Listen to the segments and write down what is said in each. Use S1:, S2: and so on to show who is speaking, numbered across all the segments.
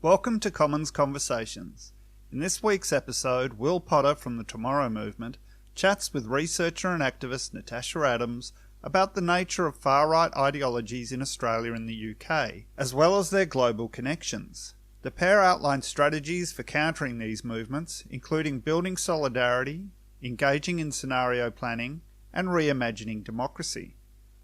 S1: Welcome to Commons Conversations. In this week's episode, Will Potter from the Tomorrow Movement chats with researcher and activist Natasha Adams about the nature of far-right ideologies in Australia and the UK, as well as their global connections. The pair outline strategies for countering these movements, including building solidarity, engaging in scenario planning, and reimagining democracy.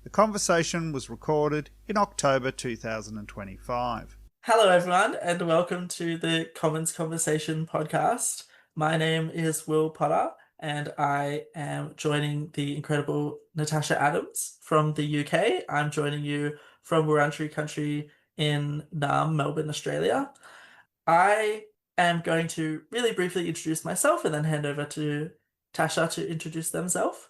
S1: The conversation was recorded in October 2025.
S2: Hello, everyone, and welcome to the Commons Conversation podcast. My name is Will Potter, and I am joining the incredible Natasha Adams from the UK. I'm joining you from Wurundjeri country in Naarm, Melbourne, Australia. I am going to really briefly introduce myself and then hand over to Tasha to introduce themselves.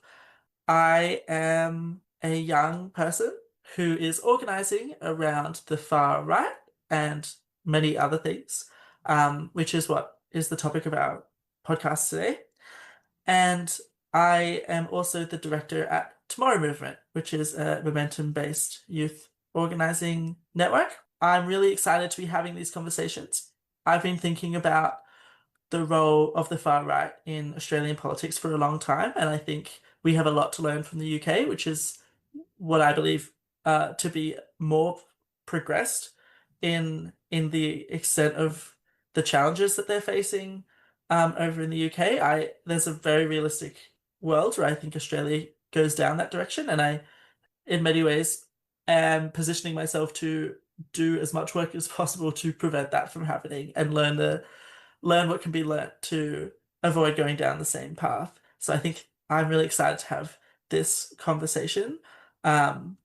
S2: I am a young person who is organizing around the far right and many other things, which is what is the topic of our podcast today. And I am also the director at Tomorrow Movement, which is a momentum-based youth organizing network. I'm really excited to be having these conversations. I've been thinking about the role of the far right in Australian politics for a long time, and I think we have a lot to learn from the UK, which is what I believe to be more progressed in the extent of the challenges that they're facing over in the UK. There's a very realistic world where I think Australia goes down that direction, and I, in many ways, am positioning myself to do as much work as possible to prevent that from happening and learn what can be learnt to avoid going down the same path. So I think I'm really excited to have this conversation.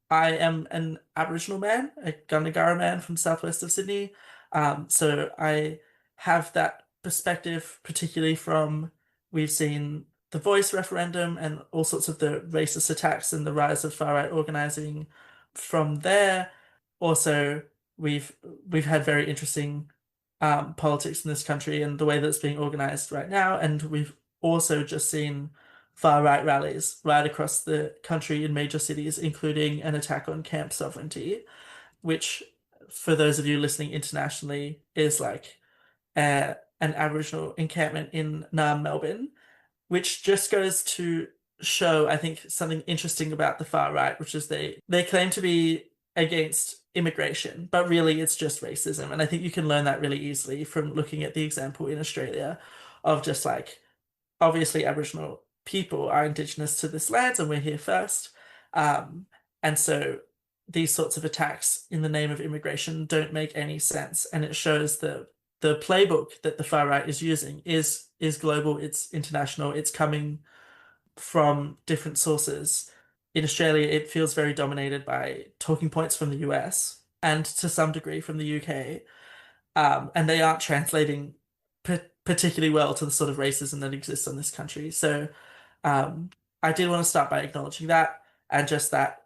S2: I am an Aboriginal man, a Gundungurra man from southwest of Sydney. So I have that perspective, particularly from we've seen the Voice referendum and all sorts of the racist attacks and the rise of far-right organising from there. Also, we've had very interesting politics in this country and the way that it's being organised right now, and we've also just seen far-right rallies right across the country in major cities, including an attack on camp sovereignty, which, for those of you listening internationally, is like an Aboriginal encampment in Naarm, Melbourne, which just goes to show, I think, something interesting about the far-right, which is they claim to be against immigration, but really it's just racism. And I think you can learn that really easily from looking at the example in Australia of just like, obviously Aboriginal people are Indigenous to this land and we're here first. And so these sorts of attacks in the name of immigration don't make any sense. And it shows the playbook that the far right is using is global, it's international, it's coming from different sources. In Australia, it feels very dominated by talking points from the US and to some degree from the UK. And they aren't translating particularly well to the sort of racism that exists in this country. So I did want to start by acknowledging that, and just that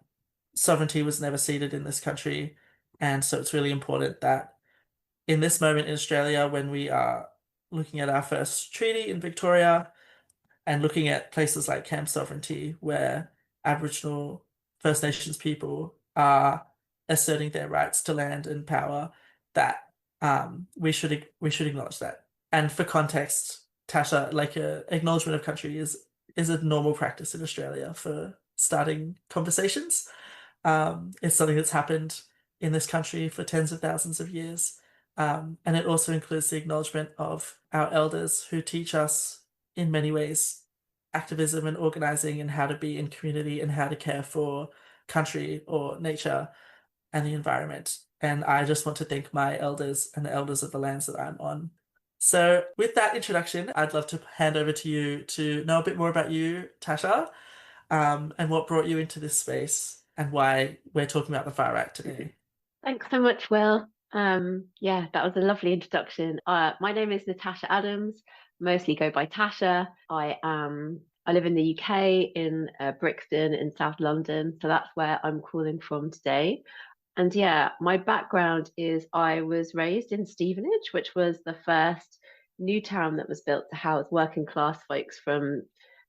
S2: sovereignty was never ceded in this country. And so it's really important that in this moment in Australia, when we are looking at our first treaty in Victoria and looking at places like camp sovereignty, where Aboriginal First Nations people are asserting their rights to land and power, that we should acknowledge that. And for context, Tasha, like a acknowledgement of country is a normal practice in Australia for starting conversations. It's something that's happened in this country for tens of thousands of years. And it also includes the acknowledgement of our elders who teach us in many ways activism and organizing and how to be in community and how to care for country or nature and the environment. And I just want to thank my elders and the elders of the lands that I'm on. So with that introduction, I'd love to hand over to you to know a bit more about you, Tasha, and what brought you into this space and why we're talking about the far right today.
S3: Thanks so much, Will. Yeah, that was a lovely introduction. My name is Natasha Adams, mostly go by Tasha. I live in the UK in Brixton in South London, so that's where I'm calling from today. And yeah, my background is I was raised in Stevenage, which was the first new town that was built to house working class folks from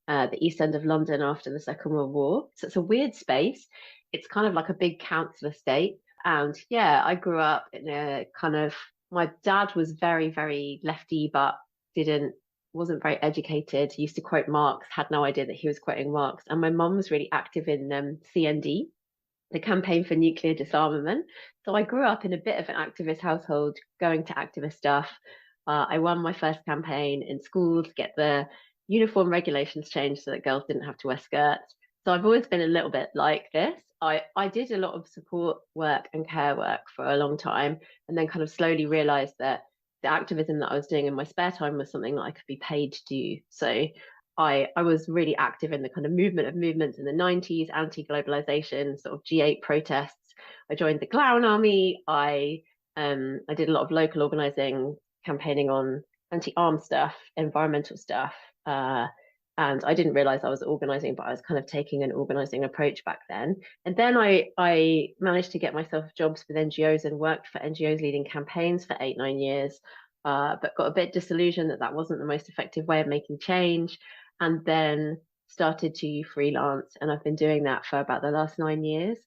S3: the East End of London after the Second World War. So it's a weird space. It's kind of like a big council estate. And yeah, I grew up in a kind of My dad was very, very lefty, but wasn't very educated. He used to quote Marx, had no idea that he was quoting Marx. And my mum was really active in CND, the Campaign for Nuclear Disarmament. So I grew up in a bit of an activist household, going to activist stuff. I won my first campaign in school to get the uniform regulations changed so that girls didn't have to wear skirts. So I've always been a little bit like this. I did a lot of support work and care work for a long time, and then kind of slowly realized that the activism that I was doing in my spare time was something that I could be paid to do. So I was really active in the kind of movement of movements in the 90s, anti-globalization, sort of G8 protests. I joined the Clown Army. I did a lot of local organizing, campaigning on anti-arms stuff, environmental stuff. And I didn't realize I was organizing, but I was kind of taking an organizing approach back then. And then I managed to get myself jobs with NGOs and worked for NGOs leading campaigns for 8-9 years, but got a bit disillusioned that that wasn't the most effective way of making change. And then started to freelance. And I've been doing that for about the last 9 years.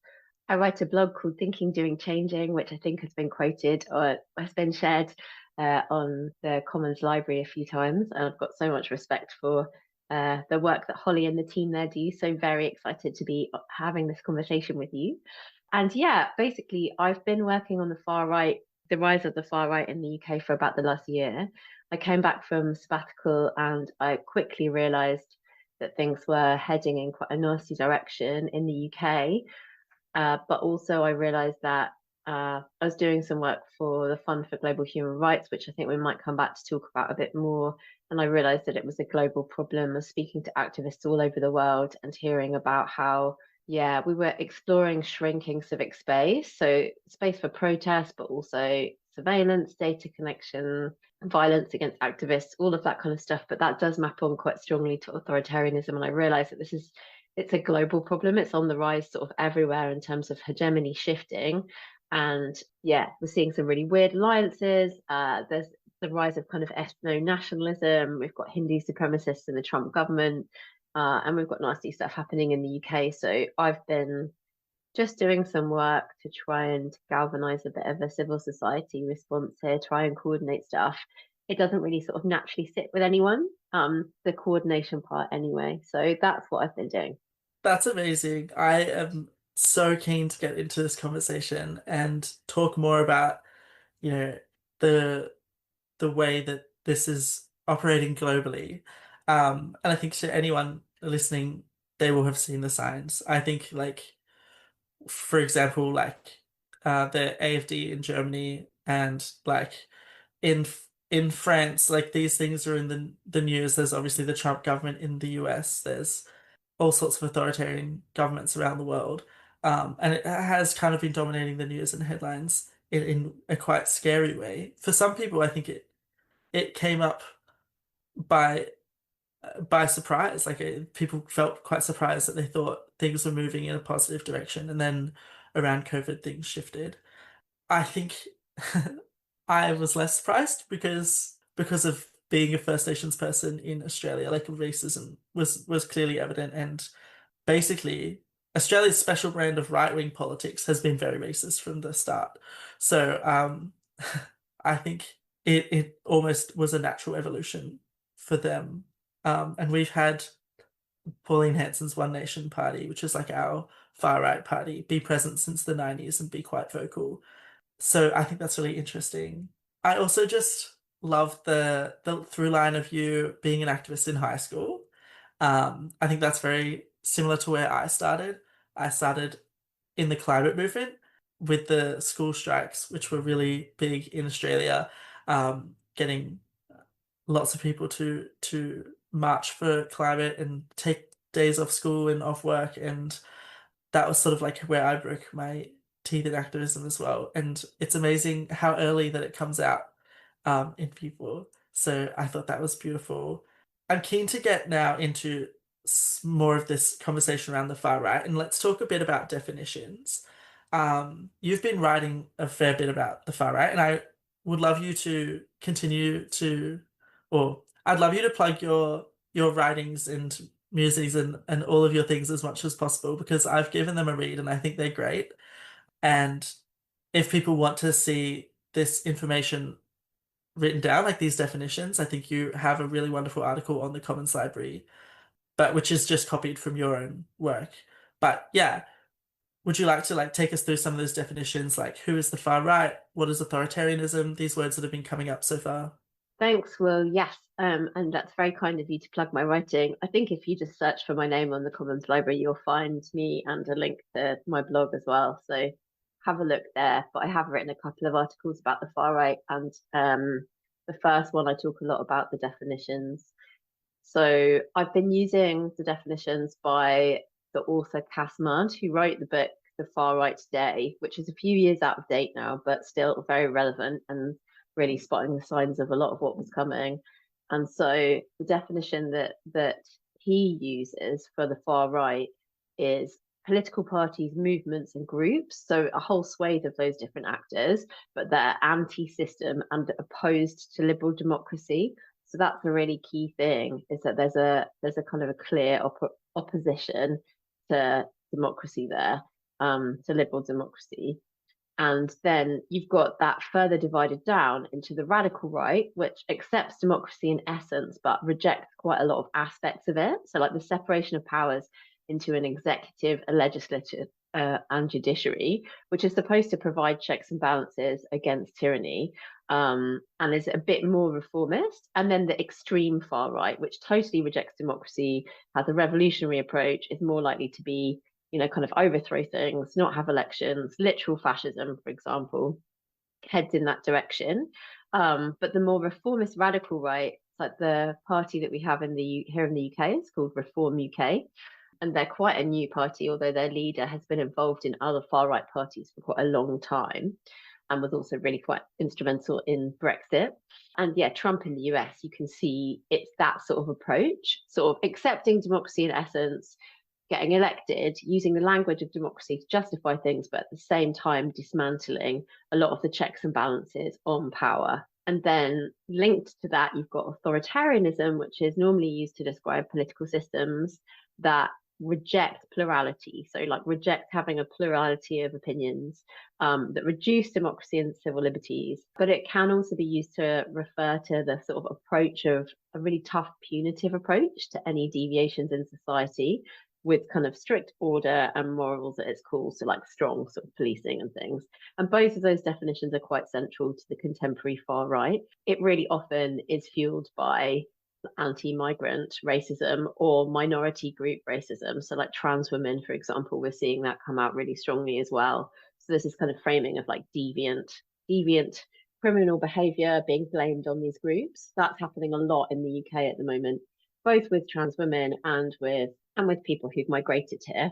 S3: I write a blog called Thinking, Doing, Changing, which I think has been quoted or has been shared on the Commons Library a few times. And I've got so much respect for the work that Holly and the team there do. So very excited to be having this conversation with you. And yeah, basically, I've been working on the far right, the rise of the far right in the UK for about the last year. I came back from sabbatical and I quickly realized that things were heading in quite a nasty direction in the UK. But also I realized that I was doing some work for the Fund for Global Human Rights, which I think we might come back to talk about a bit more. And I realized that it was a global problem. I was speaking to activists all over the world and hearing about how, yeah, we were exploring shrinking civic space. So space for protest, but also surveillance, data connection, violence against activists, all of that kind of stuff. But that does map on quite strongly to authoritarianism. And I realized that it's a global problem. It's on the rise sort of everywhere in terms of hegemony shifting. And yeah, we're seeing some really weird alliances. There's the rise of kind of ethno-nationalism. We've got Hindu supremacists in the Trump government. And we've got nasty stuff happening in the UK. So I've been just doing some work to try and galvanize a bit of a civil society response here, try and coordinate stuff. It doesn't really sort of naturally sit with anyone, the coordination part anyway. So that's what I've been doing.
S2: That's amazing. I am so keen to get into this conversation and talk more about, you know, the way that this is operating globally. And I think to anyone listening, they will have seen the signs. I think, like, for example, like the AfD in Germany and like in in France, like these things are in the news. There's obviously the Trump government in the US. There's all sorts of authoritarian governments around the world. And it has kind of been dominating the news and headlines in a quite scary way. For some people, I think it came up by surprise. Like people felt quite surprised that they thought things were moving in a positive direction, and then around COVID, things shifted. I think I was less surprised because of being a First Nations person in Australia. Like racism was clearly evident, and basically Australia's special brand of right-wing politics has been very racist from the start. So I think it almost was a natural evolution for them. And we've had Pauline Hanson's One Nation Party, which is like our far right party, be present since the 90s and be quite vocal. So I think that's really interesting. I also just love the through line of you being an activist in high school. I think that's very similar to where I started. I started in the climate movement with the school strikes, which were really big in Australia, getting lots of people to march for climate and take days off school and off work, and that was sort of like where I broke my teeth in activism as well. And it's amazing how early that it comes out in people. So I thought that was beautiful. I'm keen to get now into more of this conversation around the far right, and let's talk a bit about definitions. You've been writing a fair bit about the far right, and I would love you to continue to, or I'd love you to plug your writings and musings and all of your things as much as possible, because I've given them a read and I think they're great. And if people want to see this information written down, like these definitions. I think you have a really wonderful article on the Commons Library, but which is just copied from your own work. But yeah, would you like to like take us through some of those definitions, like who is the far right, what is authoritarianism, these words that have been coming up so far?
S3: Thanks, Will. Yes, and that's very kind of you to plug my writing. I think if you just search for my name on the Commons Library, you'll find me and a link to my blog as well. So have a look there. But I have written a couple of articles about the far right, and the first one I talk a lot about the definitions. So I've been using the definitions by the author Cass Mudd, who wrote the book The Far Right Today, which is a few years out of date now, but still very relevant and really spotting the signs of a lot of what was coming. And so the definition that he uses for the far right is political parties, movements, and groups. So a whole swathe of those different actors, but they're anti-system and opposed to liberal democracy. So that's a really key thing, is that there's a kind of a clear opposition to democracy there, to liberal democracy. And then you've got that further divided down into the radical right, which accepts democracy in essence, but rejects quite a lot of aspects of it. So like the separation of powers into an executive, a legislative, and judiciary, which is supposed to provide checks and balances against tyranny, and is a bit more reformist. And then the extreme far right, which totally rejects democracy, has a revolutionary approach, is more likely to be, kind of overthrow things, not have elections, literal fascism, for example, heads in that direction. But the more reformist radical right, like the party that we have here in the UK, it's called Reform UK. And they're quite a new party, although their leader has been involved in other far right parties for quite a long time and was also really quite instrumental in Brexit. And yeah, Trump in the US, you can see it's that sort of approach, sort of accepting democracy in essence, getting elected, using the language of democracy to justify things, but at the same time dismantling a lot of the checks and balances on power. And then linked to that, you've got authoritarianism, which is normally used to describe political systems that reject plurality. So like reject having a plurality of opinions, that reduce democracy and civil liberties. But it can also be used to refer to the sort of approach of a really tough punitive approach to any deviations in society, with kind of strict order and morals at its core, so like strong sort of policing and things. And both of those definitions are quite central to the contemporary far right. It really often is fueled by anti-migrant racism or minority group racism. So like trans women, for example, we're seeing that come out really strongly as well. So this is kind of framing of like deviant criminal behavior being blamed on these groups. That's happening a lot in the UK at the moment, both with trans women and with people who've migrated here.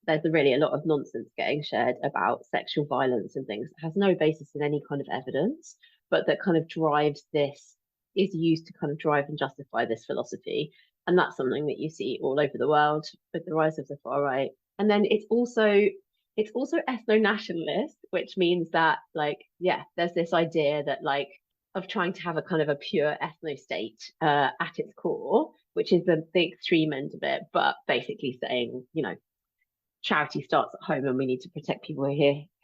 S3: There's really a lot of nonsense getting shared about sexual violence and things that has no basis in any kind of evidence, but that kind of drives this, is used to kind of drive and justify this philosophy. And that's something that you see all over the world with the rise of the far right. And then it's also ethno-nationalist, which means that like, yeah, there's this idea that like of trying to have a kind of a pure ethno-state at its core, which is the extreme end of it, but basically saying, charity starts at home and we need to protect people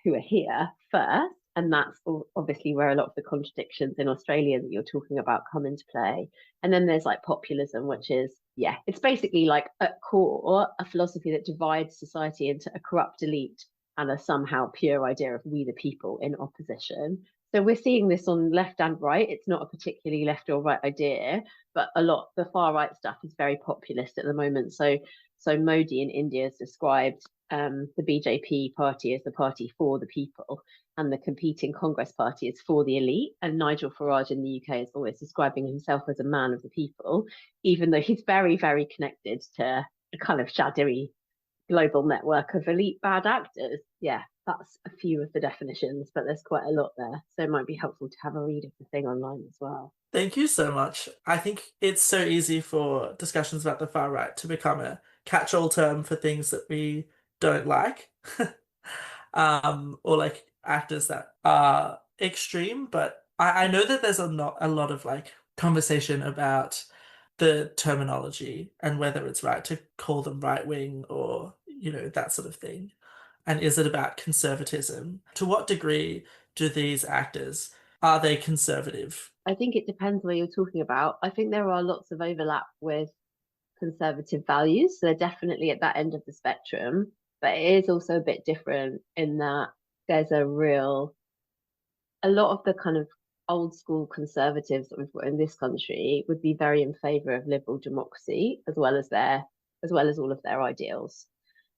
S3: who are here first. And that's obviously where a lot of the contradictions in Australia that you're talking about come into play. And then there's like populism, which is, yeah, it's basically like at core a philosophy that divides society into a corrupt elite and a somehow pure idea of we the people in opposition. So we're seeing this on left and right. It's not a particularly left or right idea, but a lot the far right stuff is very populist at the moment. So Modi in India has described the BJP party as the party for the people, and the competing Congress party is for the elite. And Nigel Farage in the UK is always describing himself as a man of the people, even though he's very, very connected to a kind of shadowy global network of elite bad actors. Yeah, that's a few of the definitions, but there's quite a lot there. So it might be helpful to have a read of the thing online as well.
S2: Thank you so much. I think it's so easy for discussions about the far right to become a catch-all term for things that we don't like. Or like actors that are extreme, but I know that there's a lot of like conversation about the terminology and whether it's right to call them right wing or that sort of thing. And is it about conservatism? To what degree do these actors are they conservative?
S3: I think it depends what you're talking about. I think there are lots of overlap with conservative values. So they're definitely at that end of the spectrum, but it is also a bit different in that there's a lot of the kind of old school conservatives that we've got in this country would be very in favor of liberal democracy as well as all of their ideals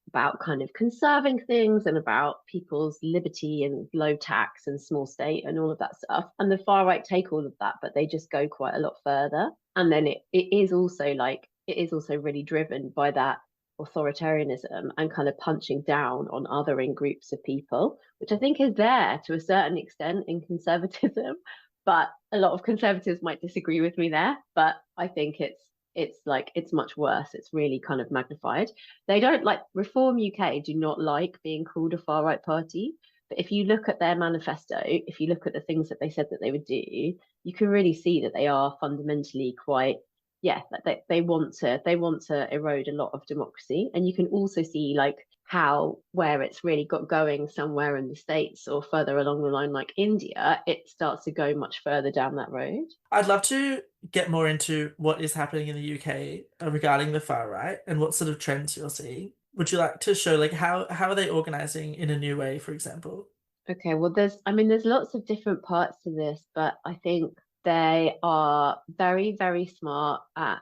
S3: about kind of conserving things and about people's liberty and low tax and small state and all of that stuff. And the far right take all of that, but they just go quite a lot further. And then it is also really driven by that authoritarianism and kind of punching down on othering groups of people, which I think is there to a certain extent in conservatism. But a lot of conservatives might disagree with me there. But I think it's much worse. It's really kind of magnified. They don't like Reform UK do not like being called a far right party. But if you look at their manifesto, if you look at the things that they said that they would do, you can really see that they are fundamentally quite, yeah, they want to erode a lot of democracy. And you can also see like how where it's really got going somewhere in the States or further along the line like India, it starts to go much further down that road.
S2: I'd love to get more into what is happening in the UK regarding the far right and what sort of trends you're seeing. Would you like to show like how are they organizing in a new way, for example?
S3: Okay, well there's lots of different parts to this, but I think they are very, very smart at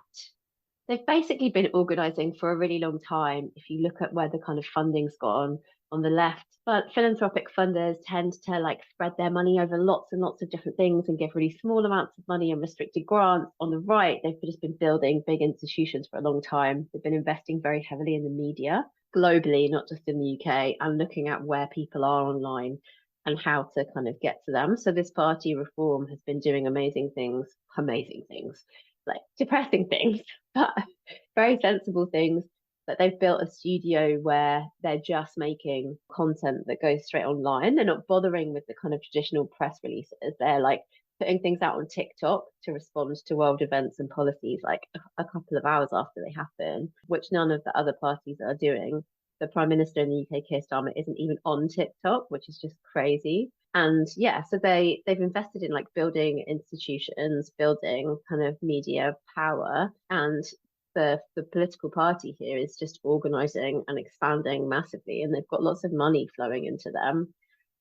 S3: they've basically been organizing for a really long time. If you look at where the kind of funding's gone on the left, but philanthropic funders tend to like spread their money over lots and lots of different things and give really small amounts of money and restricted grants. On the right, they've just been building big institutions for a long time. They've been investing very heavily in the media globally, not just in the UK, and looking at where people are online and how to kind of get to them. So this party Reform has been doing amazing things, like depressing things, but very sensible things. That they've built a studio where they're just making content that goes straight online. They're not bothering with the kind of traditional press releases. They're like putting things out on TikTok to respond to world events and policies like a couple of hours after they happen, which none of the other parties are doing. The Prime Minister in the UK, Keir Starmer, isn't even on TikTok, which is just crazy. And yeah, so they've invested in like building institutions, building kind of media power, and the political party here is just organizing and expanding massively, and they've got lots of money flowing into them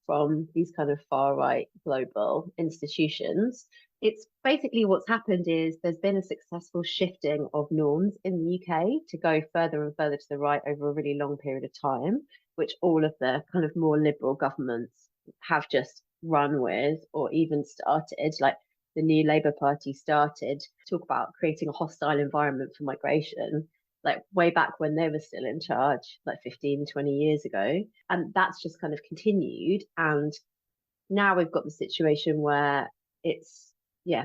S3: from these kind of far right global institutions. It's basically what's happened is there's been a successful shifting of norms in the UK to go further and further to the right over a really long period of time, which all of the kind of more liberal governments have just run with or even started. Like the new Labour Party started to talk about creating a hostile environment for migration, like way back when they were still in charge, like 15, 20 years ago. And that's just kind of continued. And now we've got the situation where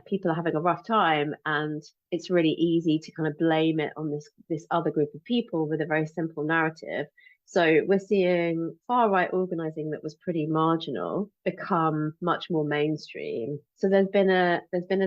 S3: people are having a rough time, and it's really easy to kind of blame it on this other group of people with a very simple narrative. So we're seeing far right organizing that was pretty marginal become much more mainstream. So there's been a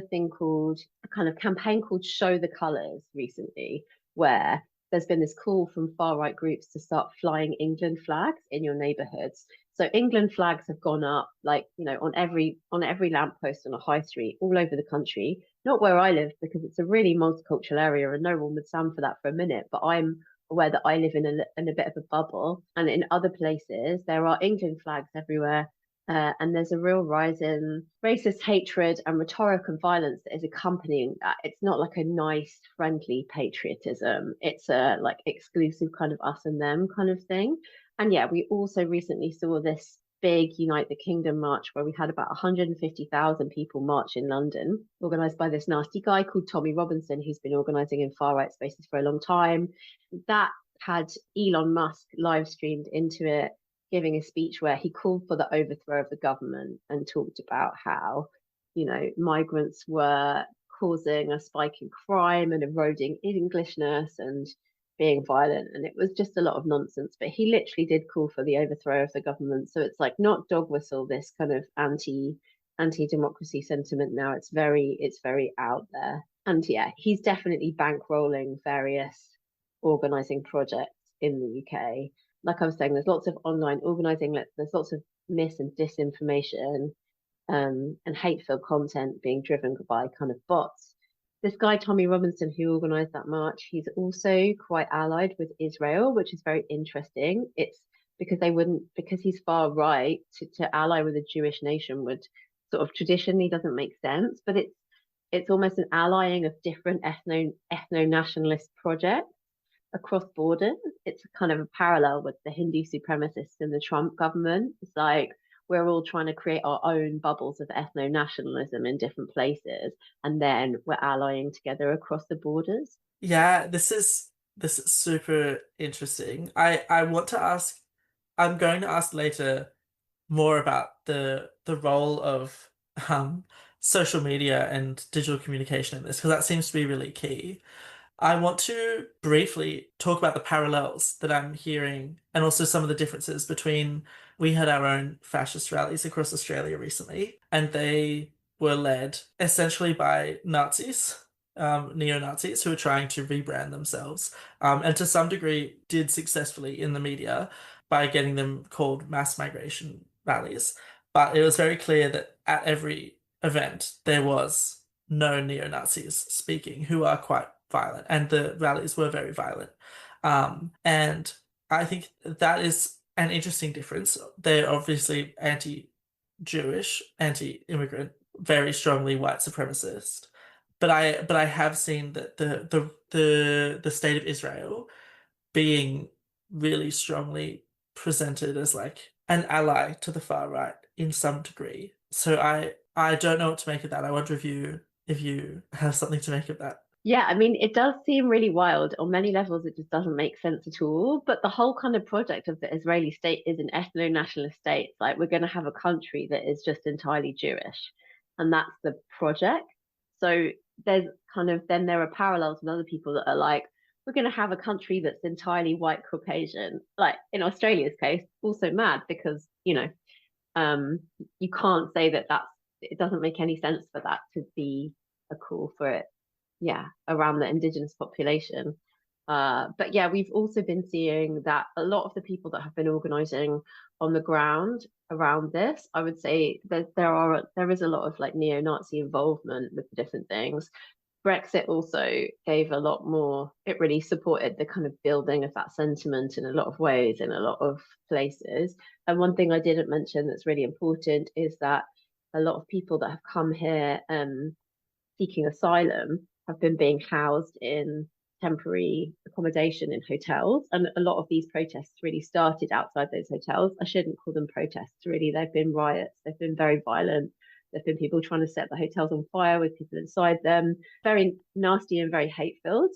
S3: thing called a kind of campaign called Show the Colours recently, where there's been this call from far right groups to start flying England flags in your neighborhoods. So England flags have gone up, like, you know, on every lamppost on a high street all over the country. Not where I live, because it's a really multicultural area and no one would stand for that for a minute. But I'm aware that I live in a bit of a bubble, and in other places there are England flags everywhere. And there's a real rise in racist hatred and rhetoric and violence that is accompanying that. It's not like a nice, friendly patriotism. It's a like exclusive kind of us and them kind of thing. And yeah, we also recently saw this big Unite the Kingdom march where we had about 150,000 people march in London, organised by this nasty guy called Tommy Robinson, who's been organising in far right spaces for a long time. That had Elon Musk live streamed into it, giving a speech where he called for the overthrow of the government and talked about how, you know, migrants were causing a spike in crime and eroding Englishness and being violent. And it was just a lot of nonsense. But he literally did call for the overthrow of the government. So it's like not dog whistle, this kind of anti-democracy sentiment now. It's very out there. And yeah, he's definitely bankrolling various organising projects in the UK. Like I was saying, there's lots of online organising, there's lots of mis and disinformation. and hate-filled content being driven by kind of bots. This guy, Tommy Robinson, who organised that march, he's also quite allied with Israel, which is very interesting. It's because he's far right, to ally with a Jewish nation would sort of traditionally doesn't make sense, but it's almost an allying of different ethno-nationalist projects across borders. It's kind of a parallel with the Hindu supremacists in the Trump government. It's like we're all trying to create our own bubbles of ethno-nationalism in different places, and then we're allying together across the borders.
S2: Yeah, this is super interesting. I want to ask, I'm going to ask later more about the role of social media and digital communication in this, because that seems to be really key. I want to briefly talk about the parallels that I'm hearing and also some of the differences between, we had our own fascist rallies across Australia recently, and they were led essentially by Nazis, neo-Nazis who were trying to rebrand themselves, and to some degree did successfully in the media by getting them called mass migration rallies. But it was very clear that at every event there was no neo-Nazis speaking, who are quite violent, and the rallies were very violent. And I think that is an interesting difference. They're obviously anti-Jewish, anti-immigrant, very strongly white supremacist. But I have seen that the state of Israel being really strongly presented as like an ally to the far right in some degree. So I don't know what to make of that. I wonder if you have something to make of that.
S3: Yeah, I mean, it does seem really wild. On many levels, it just doesn't make sense at all. But the whole kind of project of the Israeli state is an ethno-nationalist state. Like, we're going to have a country that is just entirely Jewish. And that's the project. So there's then there are parallels with other people that are like, we're going to have a country that's entirely white Caucasian. Like in Australia's case, also mad because, you can't say that it doesn't make any sense for that to be a call for it, yeah, around the indigenous population. But yeah, we've also been seeing that a lot of the people that have been organizing on the ground around this, I would say that there is a lot of like neo-Nazi involvement with the different things. Brexit also gave a lot more, it really supported the kind of building of that sentiment in a lot of ways in a lot of places. And one thing I didn't mention that's really important is that a lot of people that have come here seeking asylum have been being housed in temporary accommodation in hotels. And a lot of these protests really started outside those hotels. I shouldn't call them protests, really. They've been riots. They've been very violent. There've been people trying to set the hotels on fire with people inside them. Very nasty and very hate-filled.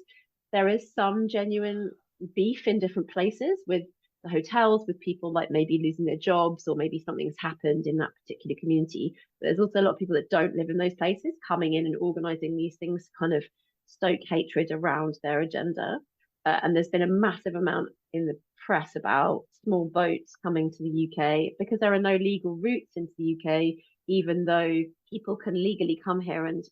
S3: There is some genuine beef in different places with the hotels, with people like maybe losing their jobs or maybe something's happened in that particular community. But there's also a lot of people that don't live in those places coming in and organizing these things to kind of stoke hatred around their agenda. And there's been a massive amount in the press about small boats coming to the UK because there are no legal routes into the UK, even though people can legally come here and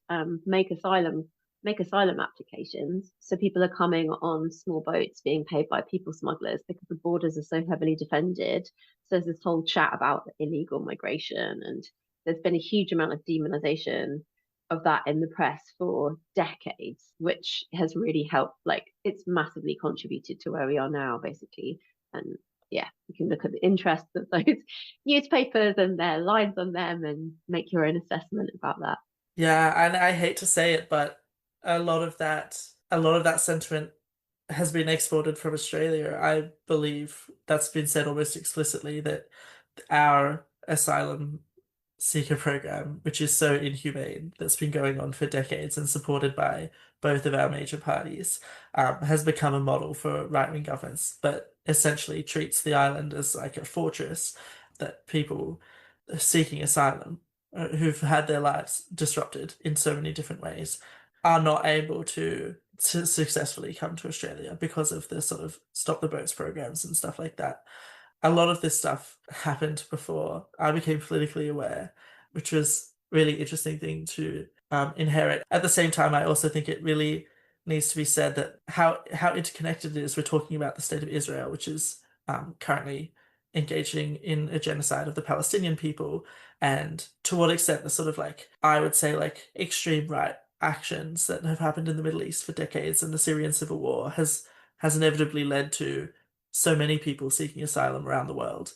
S3: make asylum applications. So people are coming on small boats being paid by people smugglers because the borders are so heavily defended. So there's this whole chat about illegal migration, and there's been a huge amount of demonization of that in the press for decades, which has really helped. Like, it's massively contributed to where we are now, basically. And yeah, you can look at the interests of those newspapers and their lines on them and make your own assessment about that.
S2: Yeah, and I hate to say it, but a lot of that sentiment has been exported from Australia. I believe that's been said almost explicitly, that our asylum seeker program, which is so inhumane, that's been going on for decades and supported by both of our major parties, has become a model for right-wing governments, but essentially treats the island as like a fortress that people seeking asylum, who've had their lives disrupted in so many different ways, are not able to successfully come to Australia because of the sort of stop the boats programs and stuff like that. A lot of this stuff happened before I became politically aware, which was a really interesting thing to inherit. At the same time, I also think it really needs to be said that how interconnected it is. We're talking about the state of Israel, which is currently engaging in a genocide of the Palestinian people, and to what extent the sort of like, I would say like extreme right actions that have happened in the Middle East for decades and the Syrian civil war has inevitably led to so many people seeking asylum around the world.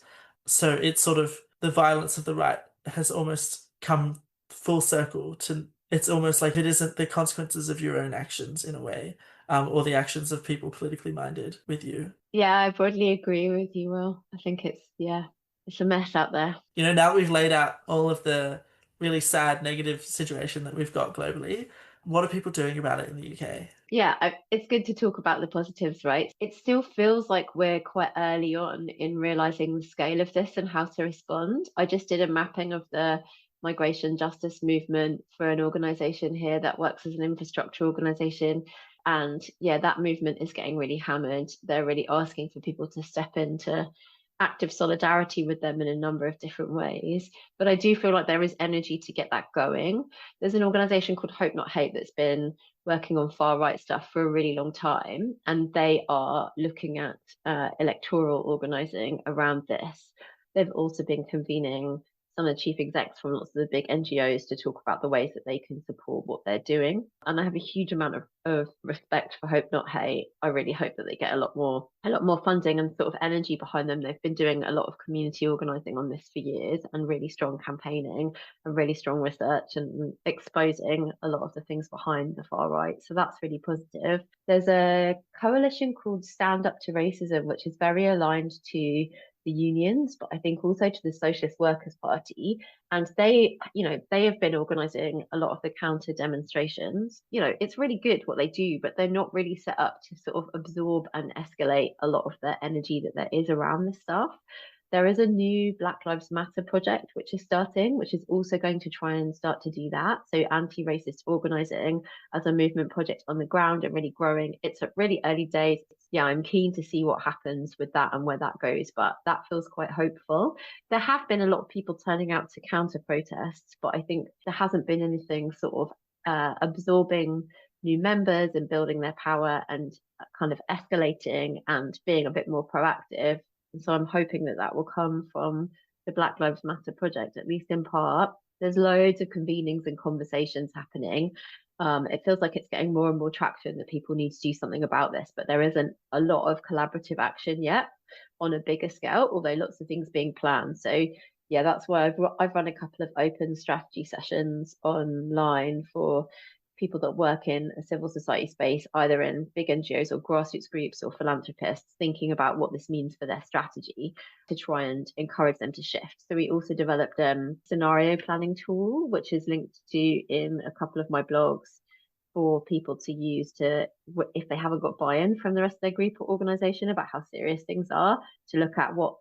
S2: So it's sort of the violence of the right has almost come full circle to it's almost like it isn't the consequences of your own actions in a way, or the actions of people politically minded with you.
S3: Yeah, I broadly agree with you, Will. I think it's a mess out there.
S2: You know, now that we've laid out all of the really sad, negative situation that we've got globally, what are people doing about it in the UK?
S3: Yeah, it's good to talk about the positives, right? It still feels like we're quite early on in realizing the scale of this and how to respond. I just did a mapping of the migration justice movement for an organization here that works as an infrastructure organization. And yeah, that movement is getting really hammered. They're really asking for people to step into active solidarity with them in a number of different ways. But I do feel like there is energy to get that going. There's an organization called Hope Not Hate that's been working on far right stuff for a really long time, and they are looking at electoral organizing around this. They've also been convening some of the chief execs from lots of the big NGOs to talk about the ways that they can support what they're doing. And I have a huge amount of respect for Hope Not Hate. I really hope that they get a lot more funding and sort of energy behind them. They've been doing a lot of community organizing on this for years, and really strong campaigning and really strong research and exposing a lot of the things behind the far right. So that's really positive. There's a coalition called Stand Up to Racism, which is very aligned to the unions, but I think also to the Socialist Workers' Party. And they have been organising a lot of the counter demonstrations. It's really good what they do, but they're not really set up to sort of absorb and escalate a lot of the energy that there is around this stuff. There is a new Black Lives Matter project which is starting, which is also going to try and start to do that. So anti-racist organising as a movement project on the ground and really growing. It's at really early days. Yeah, I'm keen to see what happens with that and where that goes, but that feels quite hopeful. There have been a lot of people turning out to counter protests, but I think there hasn't been anything sort of absorbing new members and building their power and kind of escalating and being a bit more proactive. And so I'm hoping that that will come from the Black Lives Matter project, at least in part. There's loads of convenings and conversations happening. It feels like it's getting more and more traction that people need to do something about this, but there isn't a lot of collaborative action yet on a bigger scale, although lots of things being planned. So yeah, that's why I've run a couple of open strategy sessions online for people that work in a civil society space, either in big NGOs or grassroots groups or philanthropists, thinking about what this means for their strategy to try and encourage them to shift. So we also developed a scenario planning tool, which is linked to in a couple of my blogs for people to use to, if they haven't got buy-in from the rest of their group or organization about how serious things are, to look at what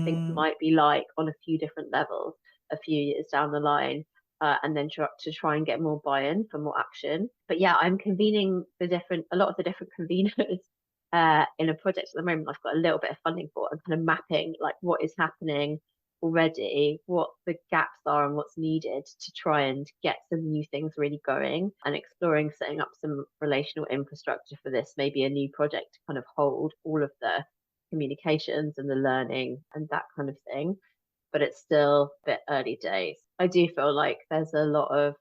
S3: things might be like on a few different levels a few years down the line. And then to try and get more buy-in for more action. But yeah, I'm convening a lot of the different conveners in a project at the moment. I've got a little bit of funding for. I'm kind of mapping like what is happening already, what the gaps are, and what's needed to try and get some new things really going, and exploring setting up some relational infrastructure for this. Maybe a new project to kind of hold all of the communications and the learning and that kind of thing. But it's still a bit early days. I do feel like there's a lot of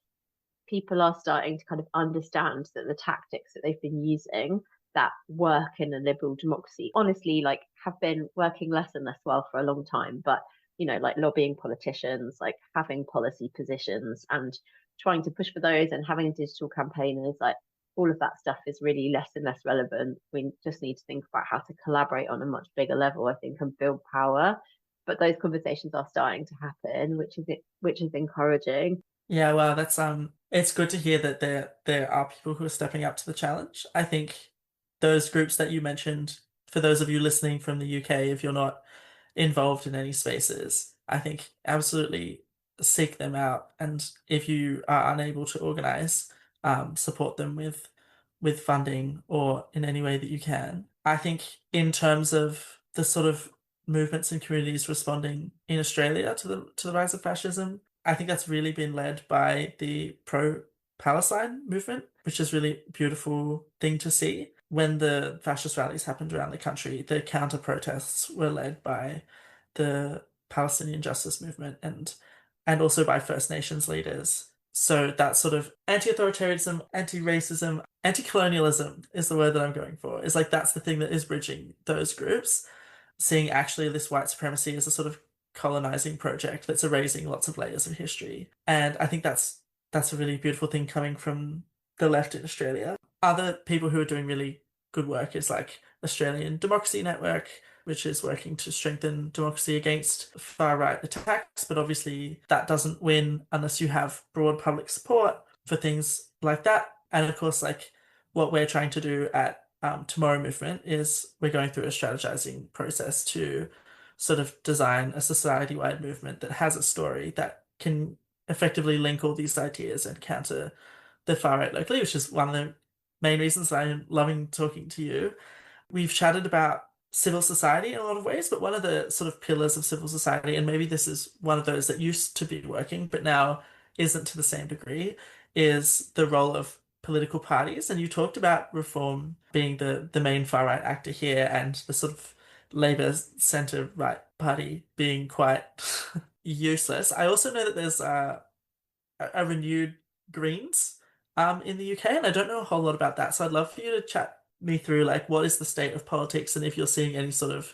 S3: people are starting to kind of understand that the tactics that they've been using that work in a liberal democracy, honestly, like have been working less and less well for a long time. But, like lobbying politicians, like having policy positions and trying to push for those and having digital campaigners, like all of that stuff is really less and less relevant. We just need to think about how to collaborate on a much bigger level, I think, and build power. But those conversations are starting to happen, which is encouraging.
S2: Yeah, well, that's it's good to hear that there are people who are stepping up to the challenge. I think those groups that you mentioned, for those of you listening from the UK, if you're not involved in any spaces, I think absolutely seek them out. And if you are unable to organize, support them with funding or in any way that you can. I think in terms of the sort of movements and communities responding in Australia to the rise of fascism, I think that's really been led by the pro-Palestine movement, which is really beautiful thing to see. When the fascist rallies happened around the country, the counter protests were led by the Palestinian justice movement, and and also by First Nations leaders. So that sort of anti-authoritarianism, anti-racism, anti-colonialism is the word that I'm going for. Is like that's the thing that is bridging those groups, seeing actually this white supremacy as a sort of colonizing project that's erasing lots of layers of history. And I think that's a really beautiful thing coming from the left in Australia. Other people who are doing really good work is like Australian Democracy Network, which is working to strengthen democracy against far-right attacks. But obviously that doesn't win unless you have broad public support for things like that. And of course, like what we're trying to do at Tomorrow Movement is we're going through a strategizing process to sort of design a society-wide movement that has a story that can effectively link all these ideas and counter the far right locally, which is one of the main reasons I'm loving talking to you. We've chatted about civil society in a lot of ways, but one of the sort of pillars of civil society, and maybe this is one of those that used to be working, but now isn't to the same degree, is the role of political parties. And you talked about Reform being the main far right actor here and the sort of Labour centre right party being quite useless. I also know that there's a renewed Greens in the UK, and I don't know a whole lot about that. So I'd love for you to chat me through like what is the state of politics and if you're seeing any sort of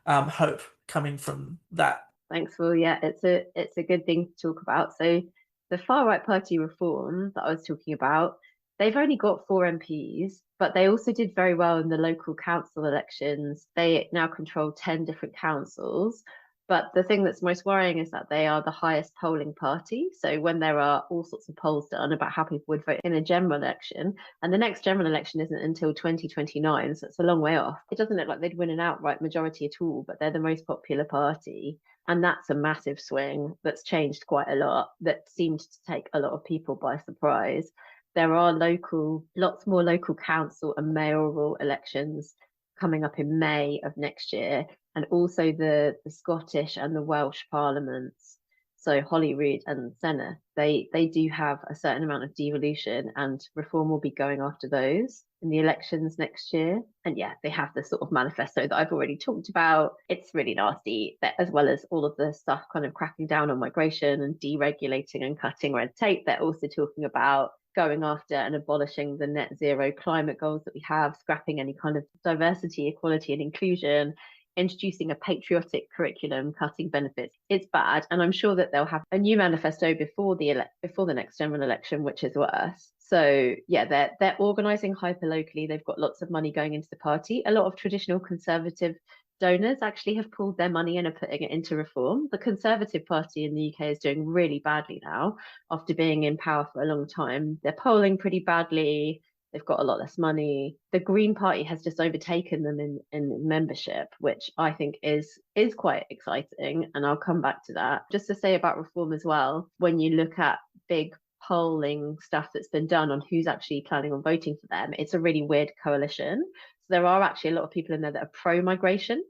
S2: hope coming from that.
S3: Thanks, Will. Yeah, it's a good thing to talk about. So the far right party Reform that I was talking about, they've only got 4 MPs, but they also did very well in the local council elections. They now control 10 different councils. But the thing that's most worrying is that they are the highest polling party. So when there are all sorts of polls done about how people would vote in a general election, and the next general election isn't until 2029, so it's a long way off, it doesn't look like they'd win an outright majority at all, but they're the most popular party. And that's a massive swing that's changed quite a lot, that seemed to take a lot of people by surprise. There are lots more local council and mayoral elections coming up in May of next year, and also the Scottish and the Welsh parliaments. So Holyrood and Senedd, they do have a certain amount of devolution, and Reform will be going after those in the elections next year. And yeah, they have the sort of manifesto that I've already talked about. It's really nasty, as well as all of the stuff kind of cracking down on migration and deregulating and cutting red tape. They're also talking about going after and abolishing the net zero climate goals that we have, scrapping any kind of diversity, equality and inclusion, introducing a patriotic curriculum, cutting benefits. It's bad, and I'm sure that they'll have a new manifesto before the next general election, which is worse. So yeah, they're organising hyper locally. They've got lots of money going into the party. A lot of traditional Conservative donors actually have pulled their money and are putting it into Reform. The Conservative Party in the UK is doing really badly now after being in power for a long time. They're polling pretty badly. They've got a lot less money. The Green Party has just overtaken them in membership, which I think is quite exciting. And I'll come back to that. Just to say about Reform as well, when you look at big polling stuff that's been done on who's actually planning on voting for them, it's a really weird coalition. So there are actually a lot of people in there that are pro-migration,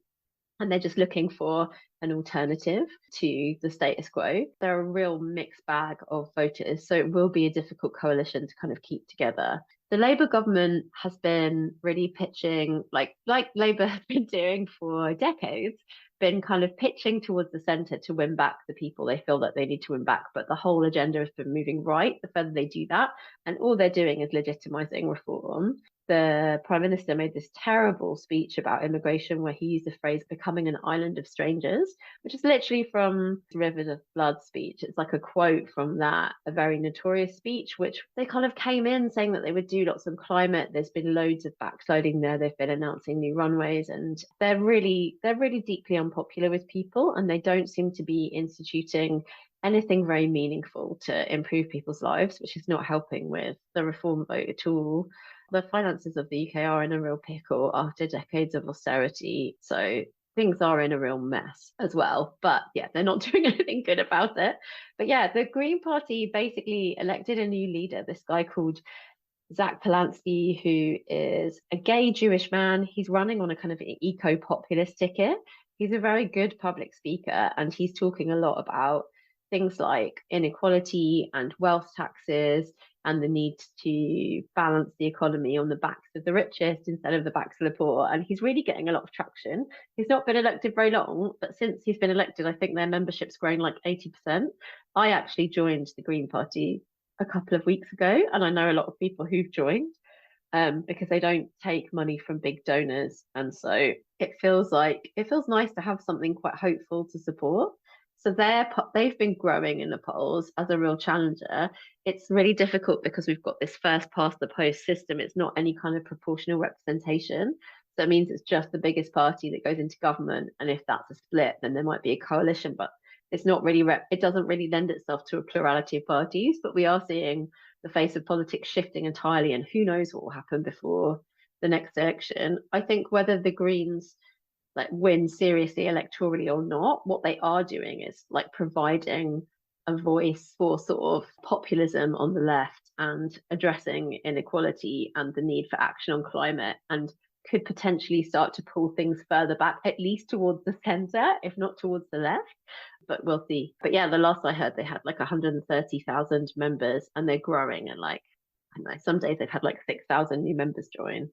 S3: and they're just looking for an alternative to the status quo. They're a real mixed bag of voters, so it will be a difficult coalition to kind of keep together. The Labour government has been really pitching, like Labour have been doing for decades, been kind of pitching towards the centre to win back the people they feel that they need to win back. But the whole agenda has been moving right the further they do that. And all they're doing is legitimising Reform. The Prime Minister made this terrible speech about immigration where he used the phrase becoming an island of strangers, which is literally from Rivers of Blood speech. It's like a quote from that, a very notorious speech, which they kind of came in saying that they would do lots on climate. There's been loads of backsliding there. They've been announcing new runways, and they're really deeply unpopular with people, and they don't seem to be instituting anything very meaningful to improve people's lives, which is not helping with the Reform vote at all. The finances of the UK are in a real pickle after decades of austerity. So things are in a real mess as well. But yeah, they're not doing anything good about it. But yeah, the Green Party basically elected a new leader, this guy called Zach Polanski, who is a gay Jewish man. He's running on a kind of eco-populist ticket. He's a very good public speaker, and he's talking a lot about things like inequality and wealth taxes. and the need to balance the economy on the backs of the richest instead of the backs of the poor. And he's really getting a lot of traction. He's not been elected very long, but since he's been elected, I think their membership's grown like 80%. I actually joined the Green Party a couple of weeks ago, and I know a lot of people who've joined because they don't take money from big donors. And so it feels nice to have something quite hopeful to support. So they've been growing in the polls as a real challenger. It's really difficult because we've got this first past the post system. It's not any kind of proportional representation. So it means it's just the biggest party that goes into government. And if that's a split, then there might be a coalition, but it's not really, it doesn't really lend itself to a plurality of parties. But we are seeing the face of politics shifting entirely, and who knows what will happen before the next election. I think whether the Greens like win seriously electorally or not, what they are doing is like providing a voice for sort of populism on the left and addressing inequality and the need for action on climate, and could potentially start to pull things further back, at least towards the centre, if not towards the left. But we'll see. But yeah, the last I heard, they had like 130,000 members, and they're growing. And like, I don't know, some days they've had like 6,000 new members join,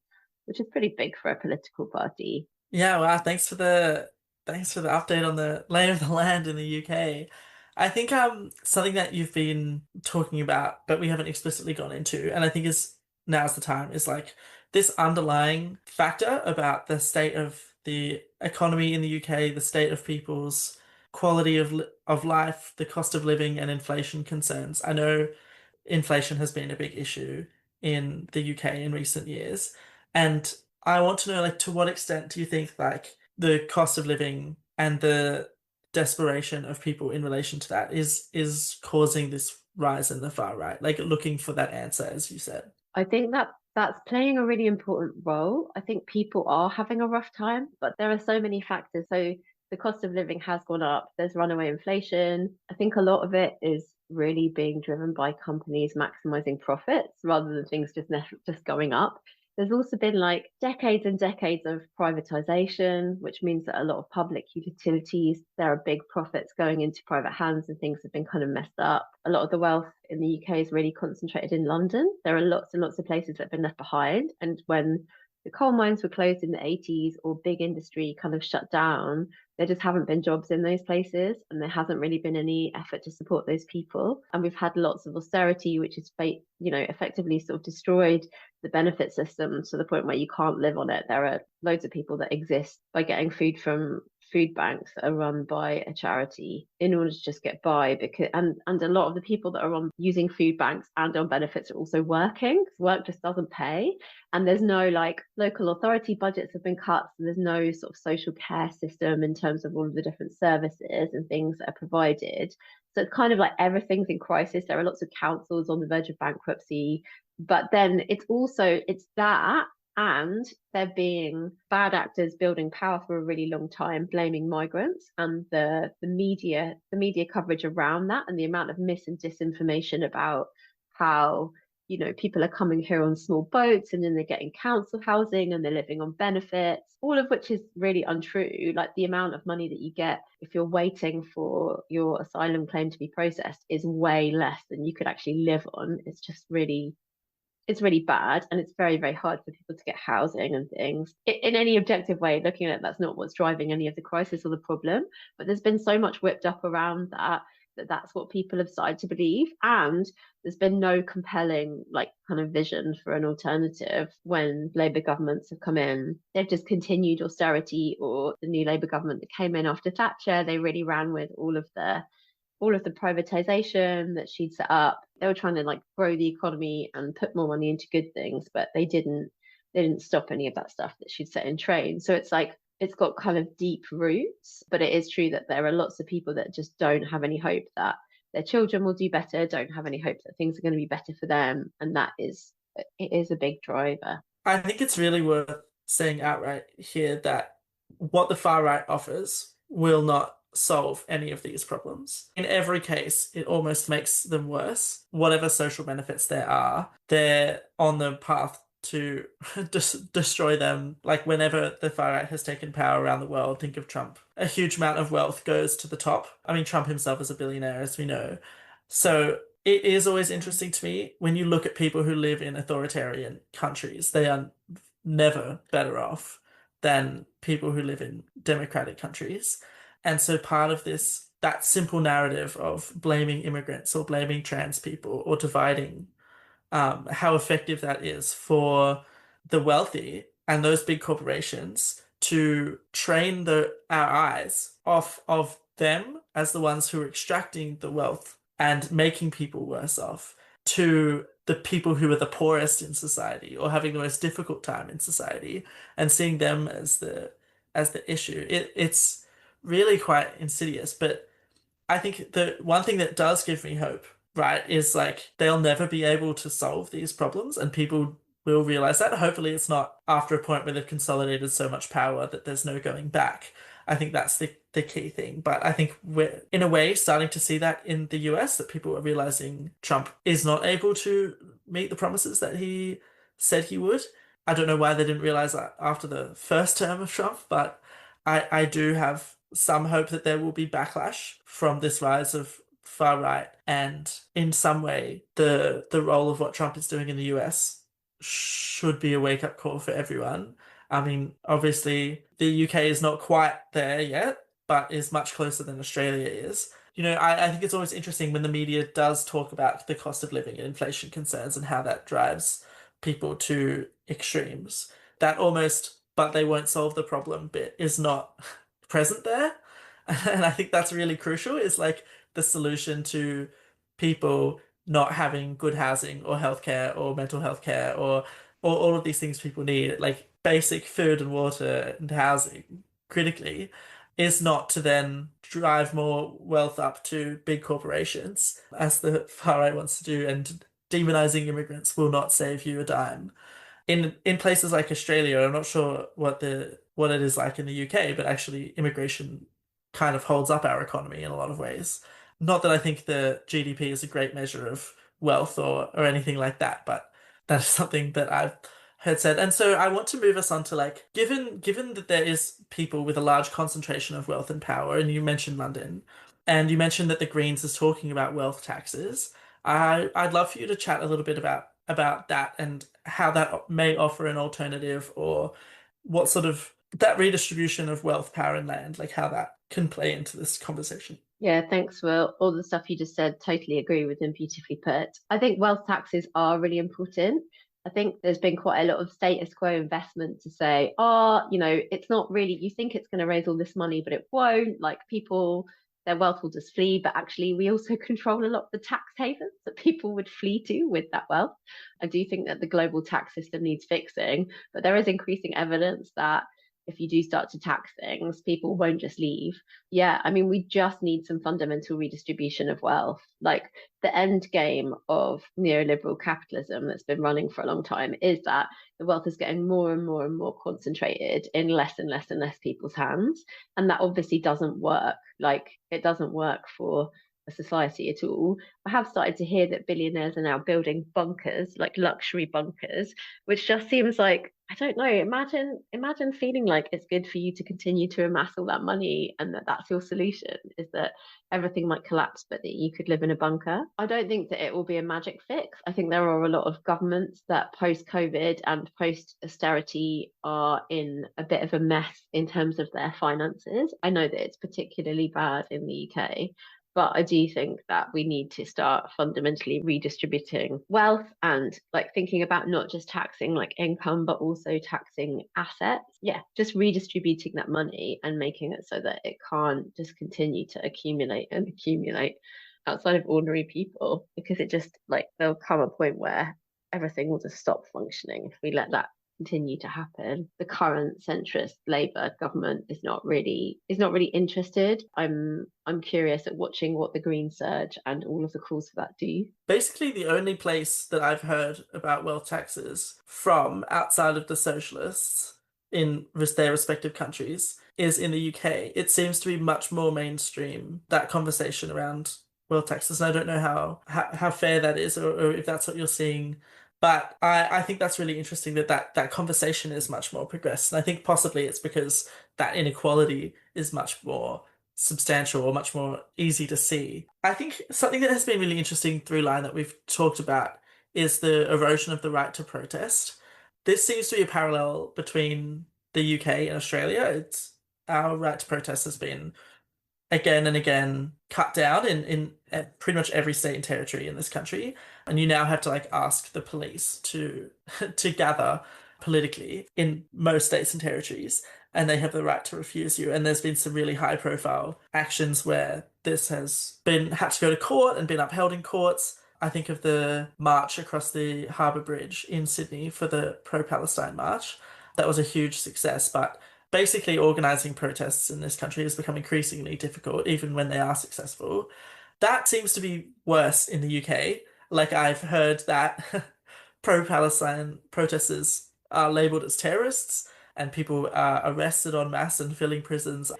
S3: which is pretty big for a political party.
S2: Yeah, wow, thanks for the update on the lay of the land in the UK. I think something that you've been talking about, but we haven't explicitly gone into, and I think is now's the time, is like this underlying factor about the state of the economy in the UK, the state of people's quality of life, the cost of living, and inflation concerns. I know inflation has been a big issue in the UK in recent years, and I want to know, like, to what extent do you think like the cost of living and the desperation of people in relation to that is causing this rise in the far right, like looking for that answer, as you said?
S3: I think that's playing a really important role. I think people are having a rough time, but there are so many factors. So the cost of living has gone up. There's runaway inflation. I think a lot of it is really being driven by companies maximizing profits rather than things just going up. There's also been like decades and decades of privatization, which means that a lot of public utilities, there are big profits going into private hands, and things have been kind of messed up. A lot of the wealth in the UK is really concentrated in London. There are lots and lots of places that have been left behind. And when the coal mines were closed in the 80s or big industry kind of shut down, there just haven't been jobs in those places, and there hasn't really been any effort to support those people. And we've had lots of austerity, which has effectively sort of destroyed the benefit system to the point where you can't live on it. There are loads of people that exist by getting food from food banks that are run by a charity in order to just get by, because and a lot of the people that are on using food banks and on benefits are also working, because work just doesn't pay, and there's no like local authority budgets have been cut, so there's no sort of social care system in terms of all of the different services and things that are provided. So it's kind of like everything's in crisis. There are lots of councils on the verge of bankruptcy, but then it's that, and there being bad actors building power for a really long time, blaming migrants, and the media coverage around that, and the amount of mis and disinformation about how people are coming here on small boats and then they're getting council housing and they're living on benefits, all of which is really untrue. Like the amount of money that you get if you're waiting for your asylum claim to be processed is way less than you could actually live on. It's really bad, and it's very, very hard for people to get housing and things. In any objective way, looking at it, that's not what's driving any of the crisis or the problem, but there's been so much whipped up around that's what people have started to believe, and there's been no compelling like kind of vision for an alternative. When Labour governments have come in, they've just continued austerity, or the new Labour government that came in after Thatcher, they really ran with all of the privatization that she'd set up. They were trying to like grow the economy and put more money into good things, but they didn't stop any of that stuff that she'd set in train. So it's like it's got kind of deep roots, but it is true that there are lots of people that just don't have any hope that their children will do better, don't have any hope that things are going to be better for them, and it is a big driver.
S2: I think it's really worth saying outright here that what the far right offers will not solve any of these problems. In every case, it almost makes them worse. Whatever social benefits there are, they're on the path to destroy them. Like whenever the far right has taken power around the world, think of Trump. A huge amount of wealth goes to the top. I mean, Trump himself is a billionaire, as we know. So it is always interesting to me when you look at people who live in authoritarian countries. They are never better off than people who live in democratic countries. And so part of this, that simple narrative of blaming immigrants or blaming trans people or dividing, how effective that is for the wealthy and those big corporations to train our eyes off of them as the ones who are extracting the wealth and making people worse off to the people who are the poorest in society or having the most difficult time in society and seeing them as the issue. It's really quite insidious, but I think the one thing that does give me hope, right, is like they'll never be able to solve these problems and people will realize that. Hopefully, it's not after a point where they've consolidated so much power that there's no going back. I think that's the key thing. But I think we're, in a way, starting to see that in the US, that people are realizing Trump is not able to meet the promises that he said he would. I don't know why they didn't realize that after the first term of Trump, but I do have some hope that there will be backlash from this rise of far right, and in some way, the role of what Trump is doing in the US should be a wake up call for everyone. I mean, obviously, the UK is not quite there yet, but is much closer than Australia is. You know, I think it's always interesting when the media does talk about the cost of living and inflation concerns and how that drives people to extremes. That almost, but they won't solve the problem bit is not present there. And I think that's really crucial, is like the solution to people not having good housing or healthcare or mental health care or all of these things people need, like basic food and water and housing critically, is not to then drive more wealth up to big corporations, as the far right wants to do, and demonizing immigrants will not save you a dime. In places like Australia, I'm not sure what it is like in the UK, but actually immigration kind of holds up our economy in a lot of ways. Not that I think the GDP is a great measure of wealth or anything like that, but that is something that I've heard said. And so I want to move us on to like, given that there is people with a large concentration of wealth and power, and you mentioned London, and you mentioned that the Greens is talking about wealth taxes. I'd love for you to chat a little bit about that and how that may offer an alternative, or what sort of that redistribution of wealth, power, and land, like how that can play into this conversation.
S3: Yeah, thanks, Will. All the stuff you just said, totally agree with and beautifully put. I think wealth taxes are really important. I think there's been quite a lot of status quo investment to say, oh, you know, it's not really, you think it's going to raise all this money, but it won't. Like people, their wealth will just flee. But actually, we also control a lot of the tax havens that people would flee to with that wealth. I do think that the global tax system needs fixing, but there is increasing evidence that if you do start to tax things, people won't just leave. Yeah, I mean, we just need some fundamental redistribution of wealth. Like the end game of neoliberal capitalism that's been running for a long time is that the wealth is getting more and more and more concentrated in less and less and less people's hands. And that obviously doesn't work. Like it doesn't work for a society at all. I have started to hear that billionaires are now building bunkers, like luxury bunkers, which just seems like, I don't know, imagine feeling like it's good for you to continue to amass all that money and that's your solution, is that everything might collapse but that you could live in a bunker. I don't think that it will be a magic fix. I think there are a lot of governments that post COVID and post austerity are in a bit of a mess in terms of their finances. I know that it's particularly bad in the UK, but I do think that we need to start fundamentally redistributing wealth and like thinking about not just taxing like income, but also taxing assets. Yeah, just redistributing that money and making it so that it can't just continue to accumulate and accumulate outside of ordinary people, because it just like there'll come a point where everything will just stop functioning if we let that continue to happen. The current centrist Labour government is not really interested. I'm curious at watching what the Green Surge and all of the calls for that do.
S2: Basically, the only place that I've heard about wealth taxes from outside of the socialists in their respective countries is in the UK. It seems to be much more mainstream, that conversation around wealth taxes. And I don't know how fair that is, or if that's what you're seeing. But I think that's really interesting that conversation is much more progressed. And I think possibly it's because that inequality is much more substantial or much more easy to see. I think something that has been really interesting through line that we've talked about is the erosion of the right to protest. This seems to be a parallel between the UK and Australia. It's our right to protest has been again and again cut down in pretty much every state and territory in this country, and you now have to like ask the police to to gather politically in most states and territories, and they have the right to refuse you. And there's been some really high profile actions where this has been had to go to court and been upheld in courts. I think of the march across the Harbour Bridge in Sydney for the pro-Palestine march. That was a huge success, but basically organizing protests in this country has become increasingly difficult, even when they are successful. That seems to be worse in the UK. Like, I've heard that pro-Palestine protesters are labeled as terrorists and people are arrested en masse and filling prisons.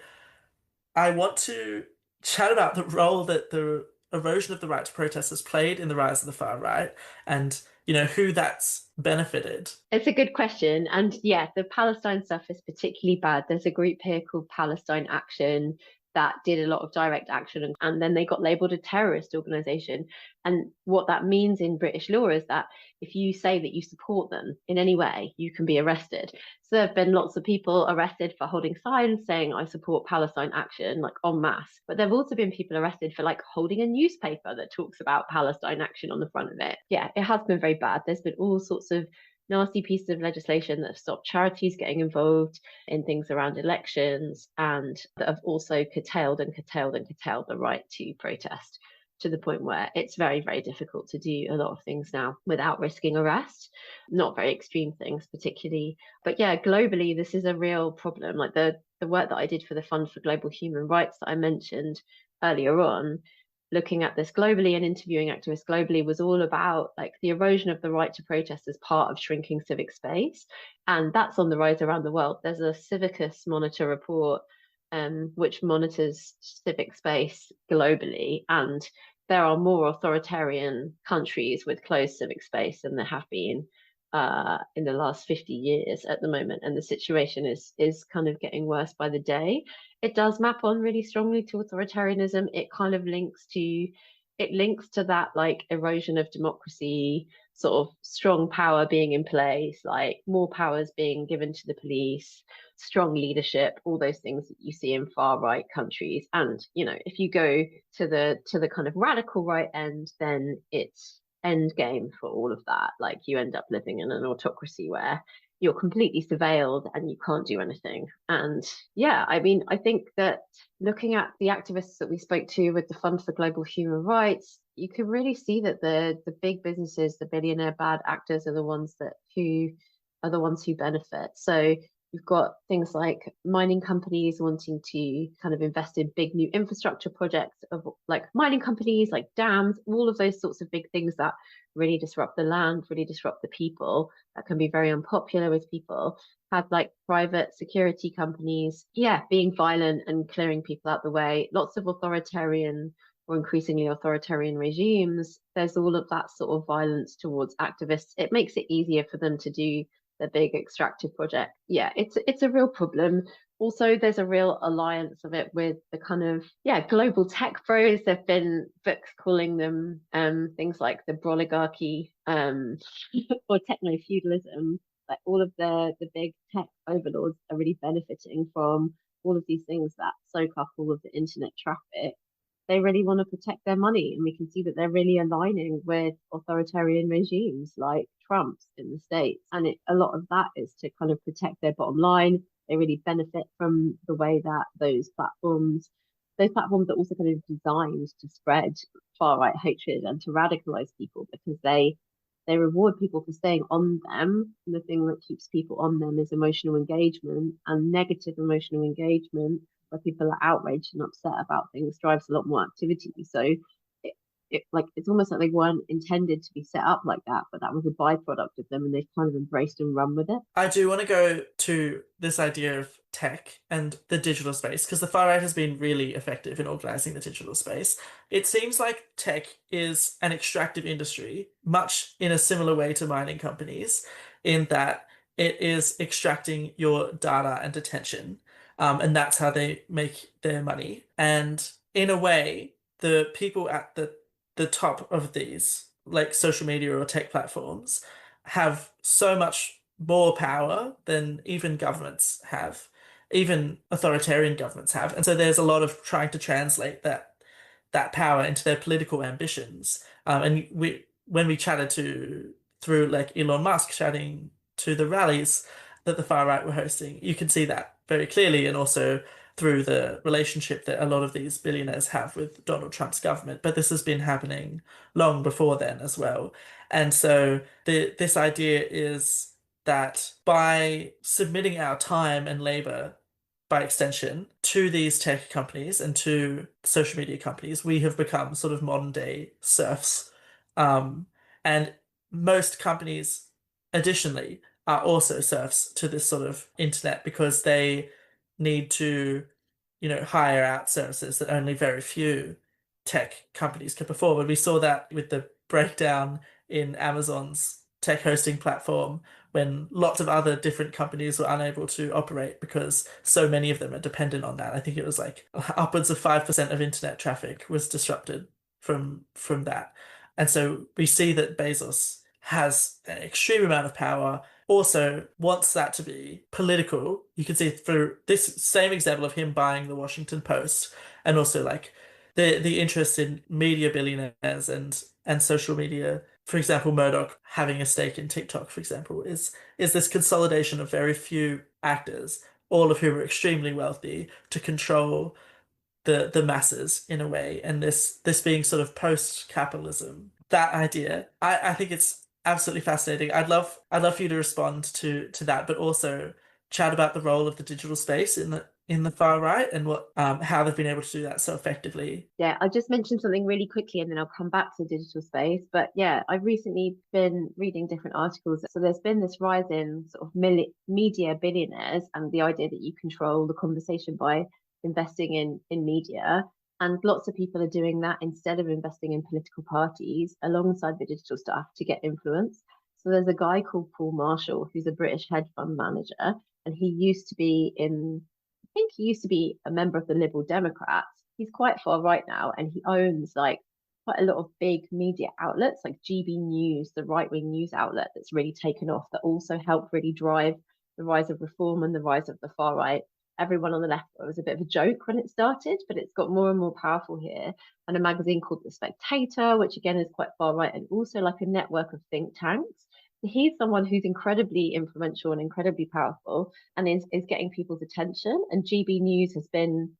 S2: I want to chat about the role that the erosion of the right to protest has played in the rise of the far right and, you know, who that's benefited.
S3: It's a good question. And yeah, the Palestine stuff is particularly bad. There's a group here called Palestine Action that did a lot of direct action, and then they got labeled a terrorist organization. And what that means in British law is that if you say that you support them in any way, you can be arrested. So there have been lots of people arrested for holding signs saying I support Palestine Action, like en masse. But there have also been people arrested for like holding a newspaper that talks about Palestine Action on the front of it. Yeah, it has been very bad. There's been all sorts of nasty pieces of legislation that have stopped charities getting involved in things around elections, and that have also curtailed the right to protest, to the point where it's very, very difficult to do a lot of things now without risking arrest. Not very extreme things particularly. But yeah, globally, this is a real problem. Like the work that I did for the Fund for Global Human Rights that I mentioned earlier on, looking at this globally and interviewing activists globally, was all about like the erosion of the right to protest as part of shrinking civic space. And that's on the rise around the world. There's a Civicus Monitor report which monitors civic space globally, and there are more authoritarian countries with closed civic space than there have been in the last 50 years at the moment, and the situation is kind of getting worse by the day. It does map on really strongly to authoritarianism. It kind of links to that like erosion of democracy, sort of strong power being in place, like more powers being given to the police, strong leadership, all those things that you see in far right countries. And you know, if you go to the kind of radical right end, then it's end game for all of that. Like you end up living in an autocracy where you're completely surveilled and you can't do anything. And yeah, I mean, I think that looking at the activists that we spoke to with the Fund for Global Human Rights, you can really see that the big businesses, the billionaire bad actors, are the ones who benefit. So you've got things like mining companies wanting to kind of invest in big new infrastructure projects, of like mining companies, like dams, all of those sorts of big things that really disrupt the land, really disrupt the people, that can be very unpopular with people. Have like private security companies, being violent and clearing people out the way. Lots of authoritarian or increasingly authoritarian regimes. There's all of that sort of violence towards activists. It makes it easier for them to do the big extractive project. Yeah, it's a real problem. Also, there's a real alliance of it with the kind of global tech bros. There've been books calling them things like the broligarchy or techno feudalism. Like all of the big tech overlords are really benefiting from all of these things that soak up all of the internet traffic. They really want to protect their money, and we can see that they're really aligning with authoritarian regimes like Trump's in the States. And a lot of that is to kind of protect their bottom line. They really benefit from the way that those platforms are also kind of designed to spread far right hatred and to radicalize people, because they reward people for staying on them. And the thing that keeps people on them is emotional engagement, and negative emotional engagement, where people are outraged and upset about things, drives a lot more activity. So it's almost like they weren't intended to be set up like that, but that was a byproduct of them, and they've kind of embraced and run with it.
S2: I do want to go to this idea of tech and the digital space, because the far right has been really effective in organizing the digital space. It seems like tech is an extractive industry, much in a similar way to mining companies, in that it is extracting your data and attention. and that's how they make their money. And in a way, the people at the top of these, like social media or tech platforms, have so much more power than even governments have, even authoritarian governments have. And so there's a lot of trying to translate that power into their political ambitions. And when we chatted through like Elon Musk chatting to the rallies that the far right were hosting, you can see that very clearly, and also through the relationship that a lot of these billionaires have with Donald Trump's government. But this has been happening long before then as well. And so this idea is that by submitting our time and labor, by extension, to these tech companies and to social media companies, we have become sort of modern day serfs. And most companies, additionally, are also serfs to this sort of internet because they need to, hire out services that only very few tech companies can perform. And we saw that with the breakdown in Amazon's tech hosting platform when lots of other different companies were unable to operate because so many of them are dependent on that. I think it was like upwards of 5% of internet traffic was disrupted from that. And so we see that Bezos has an extreme amount of power, also wants that to be political. You can see through this same example of him buying the Washington Post, and also like the interest in media billionaires and social media. For example, Murdoch having a stake in TikTok, for example, is this consolidation of very few actors, all of whom are extremely wealthy, to control the masses in a way. And this being sort of post-capitalism, that idea, I think it's absolutely fascinating. I'd love for you to respond to that, but also chat about the role of the digital space in the far right and what how they've been able to do that so effectively.
S3: Yeah, I'll just mention something really quickly and then I'll come back to digital space. But yeah, I've recently been reading different articles. So there's been this rise in sort of media billionaires and the idea that you control the conversation by investing in media. And lots of people are doing that instead of investing in political parties alongside the digital stuff to get influence. So there's a guy called Paul Marshall, who's a British hedge fund manager, and he used to be I think he used to be a member of the Liberal Democrats. He's quite far right now, and he owns like quite a lot of big media outlets like GB News, the right-wing news outlet that's really taken off, that also helped really drive the rise of reform and the rise of the far right. Everyone on the left, it was a bit of a joke when it started, but it's got more and more powerful here. And a magazine called The Spectator, which again is quite far right, and also like a network of think tanks. He's someone who's incredibly influential and incredibly powerful and is getting people's attention. And GB News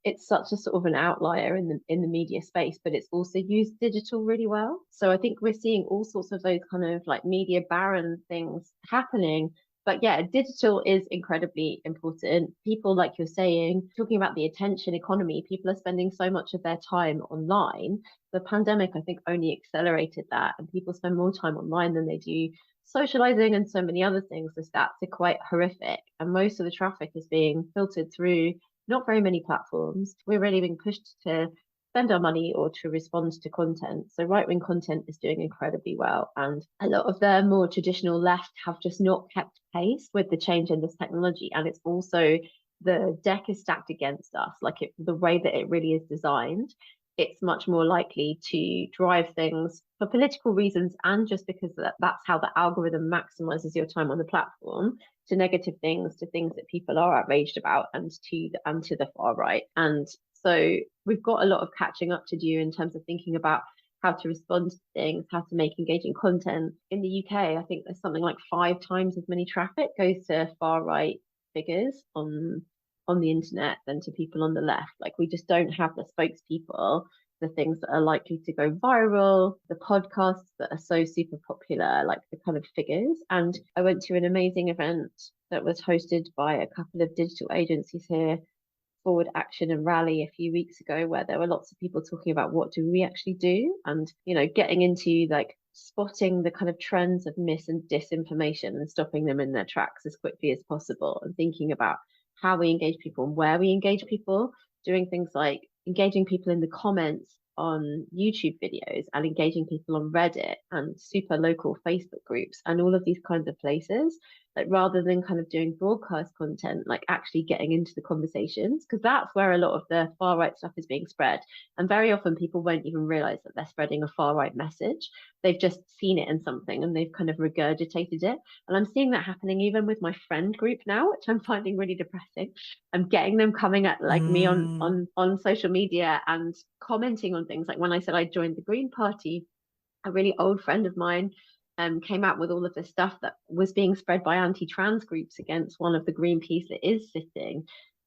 S3: it's such a sort of an outlier in the media space, but it's also used digital really well. So I think we're seeing all sorts of those kind of like media baron things happening. But yeah, digital is incredibly important. People, like you're saying, talking about the attention economy, people are spending so much of their time online. The pandemic, I think, only accelerated that, and people spend more time online than they do socializing and so many other things. The stats are quite horrific, and most of the traffic is being filtered through not very many platforms. We're really being pushed to spend our money or to respond to content. So right-wing content is doing incredibly well, and a lot of the more traditional left have just not kept pace with the change in this technology. And it's also, the deck is stacked against us, like the way that it really is designed. It's much more likely to drive things for political reasons and just because that's how the algorithm maximizes your time on the platform, to negative things, to things that people are outraged about, and to the far right. And so we've got a lot of catching up to do in terms of thinking about how to respond to things, how to make engaging content. In the UK, I think there's something like 5 times as many traffic goes to far right figures on the internet than to people on the left. Like, we just don't have the spokespeople, the things that are likely to go viral, the podcasts that are so super popular, like the kind of figures. And I went to an amazing event that was hosted by a couple of digital agencies here, Forward Action and Rally, a few weeks ago, where there were lots of people talking about what do we actually do, and getting into like spotting the kind of trends of mis and disinformation and stopping them in their tracks as quickly as possible, and thinking about how we engage people and where we engage people, doing things like engaging people in the comments on YouTube videos and engaging people on Reddit and super local Facebook groups and all of these kinds of places like rather than kind of doing broadcast content, like actually getting into the conversations, because that's where a lot of the far right stuff is being spread. And very often people won't even realize that they're spreading a far right message. They've just seen it in something and they've kind of regurgitated it. And I'm seeing that happening even with my friend group now, which I'm finding really depressing. I'm getting them coming at like me on social media and commenting on things. Like when I said I joined the Green Party, a really old friend of mine came out with all of this stuff that was being spread by anti-trans groups against one of the Greenpeace that is sitting.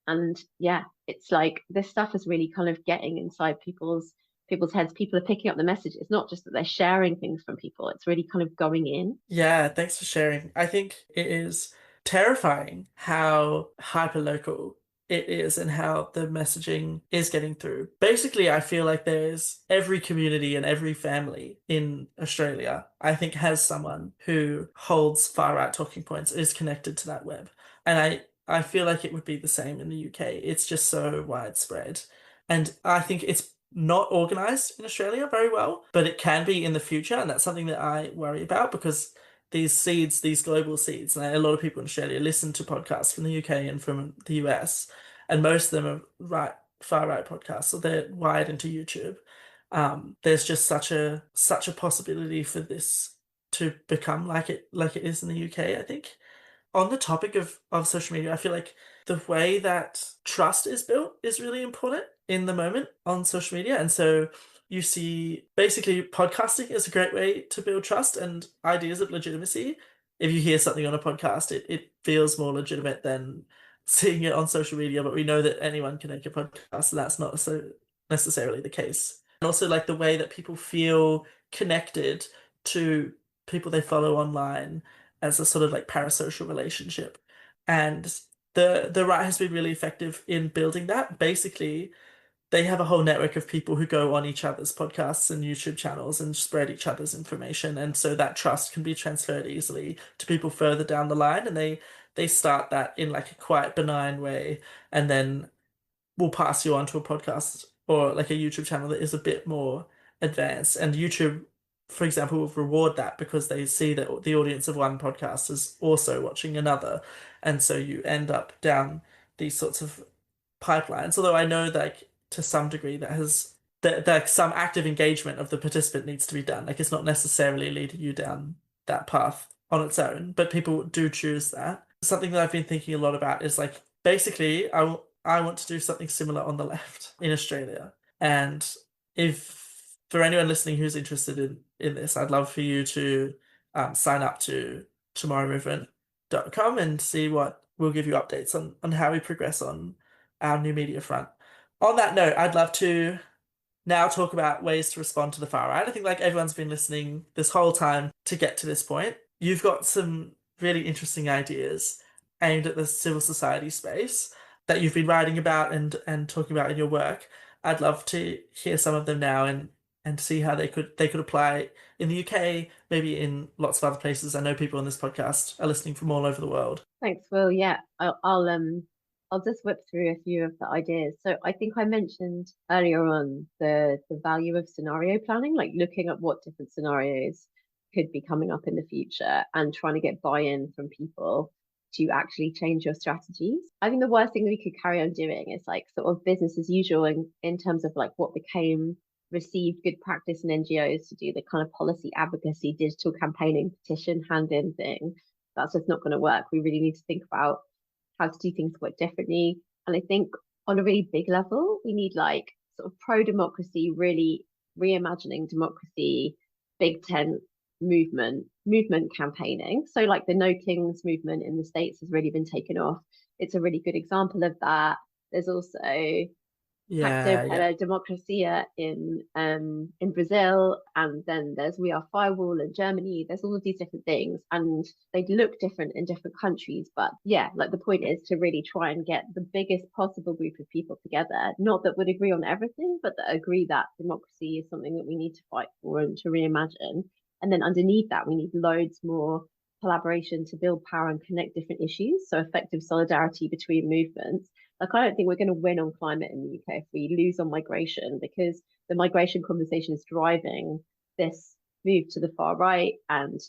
S3: And yeah, it's like this stuff is really kind of getting inside people's heads. People are picking up the message. It's not just that they're sharing things from people, it's really kind of going in.
S2: Yeah, thanks for sharing. I think it is terrifying how hyperlocal it is and how the messaging is getting through. Basically, I feel like there's every community and every family in Australia, I think, has someone who holds far-right talking points, is connected to that web. And I feel like it would be the same in the UK. It's just so widespread. And I think it's not organized in Australia very well, but it can be in the future. And that's something that I worry about because these seeds, these global seeds, and a lot of people in Australia listen to podcasts from the UK and from the US, and most of them are far right podcasts, so they're wired into YouTube. There's just such a possibility for this to become like it is in the UK, I think. On the topic of social media, I feel like the way that trust is built is really important in the moment on social media. And so you see basically podcasting is a great way to build trust and ideas of legitimacy. If you hear something on a podcast, it feels more legitimate than seeing it on social media, but we know that anyone can make a podcast, and that's not so necessarily the case. And also like the way that people feel connected to people they follow online as a sort of like parasocial relationship. And the right has been really effective in building that. Basically, they have a whole network of people who go on each other's podcasts and YouTube channels and spread each other's information. And so that trust can be transferred easily to people further down the line. And they start that in like a quite benign way and then will pass you on to a podcast or like a YouTube channel that is a bit more advanced. And YouTube, for example, will reward that because they see that the audience of one podcast is also watching another. And so you end up down these sorts of pipelines. Although I know that to some degree that some active engagement of the participant needs to be done. Like it's not necessarily leading you down that path on its own, but people do choose that. Something that I've been thinking a lot about is like basically I want to do something similar on the left in Australia. And if for anyone listening who's interested in this, I'd love for you to sign up to tomorrowmovement.com and see what we'll give you updates on how we progress on our new media front. On that note, I'd love to now talk about ways to respond to the far right. I think like everyone's been listening this whole time to get to this point. You've got some really interesting ideas aimed at the civil society space that you've been writing about and talking about in your work. I'd love to hear some of them now and see how they could apply in the UK, maybe in lots of other places. I know people on this podcast are listening from all over the world.
S3: Thanks, Will. Yeah, I'll just whip through a few of the ideas. So I think I mentioned earlier on the value of scenario planning, like looking at what different scenarios could be coming up in the future and trying to get buy-in from people to actually change your strategies. I think the worst thing we could carry on doing is like sort of business as usual in terms of like what became received good practice in NGOs to do the kind of policy advocacy, digital campaigning, petition hand-in thing. That's just not going to work. We really need to think about how to do things quite differently. And I think on a really big level, we need like sort of pro-democracy, really reimagining democracy, big tent movement campaigning. So like the No Kings movement in the States has really been taken off. It's a really good example of that. There's also Pacto Democracia in Brazil, and then there's We Are Firewall in Germany. There's all of these different things, and they look different in different countries. But yeah, like the point is to really try and get the biggest possible group of people together, not that would agree on everything, but that agree that democracy is something that we need to fight for and to reimagine. And then underneath that, we need loads more collaboration to build power and connect different issues. So effective solidarity between movements. Like, I don't think we're going to win on climate in the UK if we lose on migration, because the migration conversation is driving this moved to the far right, and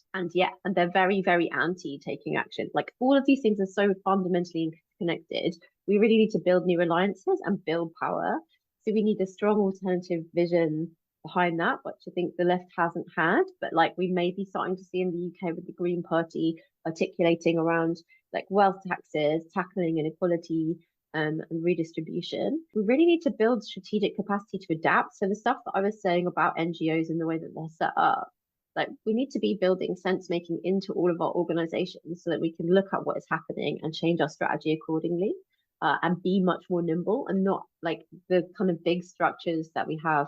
S3: they're very, very anti taking action. Like, all of these things are so fundamentally connected. We really need to build new alliances and build power. So we need a strong alternative vision behind that, which I think the left hasn't had, but like we may be starting to see in the UK with the Green Party articulating around like wealth taxes, tackling inequality, and redistribution. We really need to build strategic capacity to adapt. So the stuff that I was saying about NGOs and the way that they're set up, like we need to be building sense making into all of our organizations so that we can look at what is happening and change our strategy accordingly, and be much more nimble, and not like the kind of big structures that we have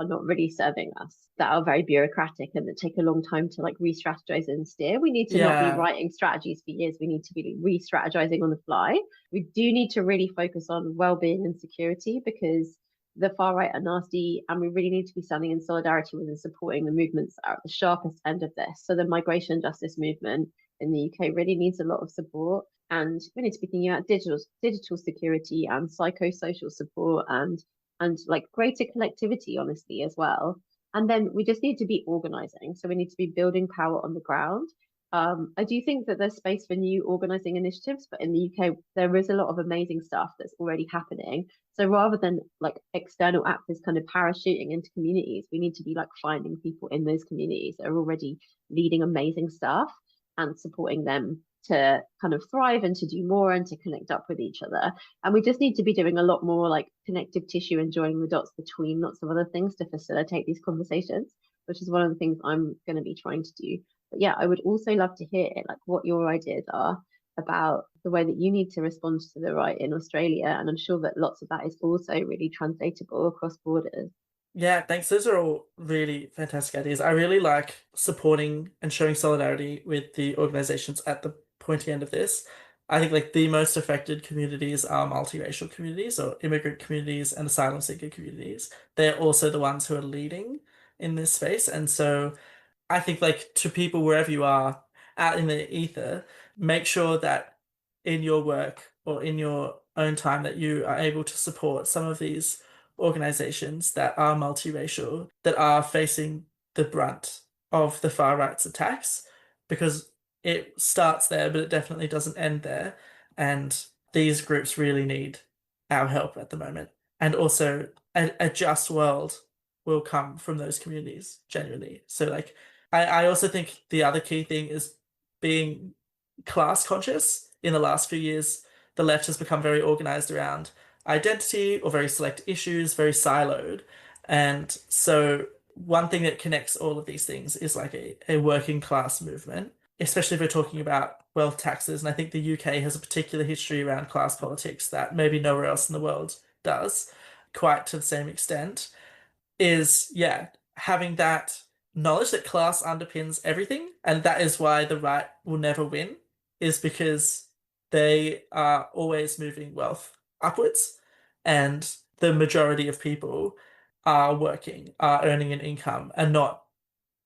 S3: are not really serving us, that are very bureaucratic and that take a long time to like re-strategize and steer. We need to not be writing strategies for years. We need to be re-strategizing on the fly. We do need to really focus on well-being and security, because the far right are nasty, and we really need to be standing in solidarity with and supporting the movements that are at the sharpest end of this. So the migration justice movement in the UK really needs a lot of support, and we need to be thinking about digital security and psychosocial support, and like greater collectivity, honestly, as well. And then we just need to be organizing. So we need to be building power on the ground. I do think that there's space for new organizing initiatives, but in the UK, there is a lot of amazing stuff that's already happening. So rather than like external actors kind of parachuting into communities, we need to be like finding people in those communities that are already leading amazing stuff and supporting them to kind of thrive and to do more and to connect up with each other. And we just need to be doing a lot more like connective tissue and joining the dots between lots of other things to facilitate these conversations, which is one of the things I'm going to be trying to do. But yeah, I would also love to hear like what your ideas are about the way that you need to respond to the right in Australia. And I'm sure that lots of that is also really translatable across borders.
S2: Yeah, thanks. Those are all really fantastic ideas. I really like supporting and showing solidarity with the organizations at the pointy end of this. I think like the most affected communities are multiracial communities or immigrant communities and asylum seeker communities. They're also the ones who are leading in this space. And so I think like to people wherever you are out in the ether, make sure that in your work or in your own time that you are able to support some of these organizations that are multiracial, that are facing the brunt of the far right's attacks, because it starts there, but it definitely doesn't end there. And these groups really need our help at the moment. And also, a just world will come from those communities, genuinely. So, like, I also think the other key thing is being class conscious. In the last few years, the left has become very organized around identity or very select issues, very siloed. And so one thing that connects all of these things is like a working class movement, especially if we're talking about wealth taxes. And I think the UK has a particular history around class politics that maybe nowhere else in the world does, quite to the same extent, is, yeah, having that knowledge that class underpins everything. And that is why the right will never win, is because they are always moving wealth upwards, and the majority of people are working, are earning an income, and not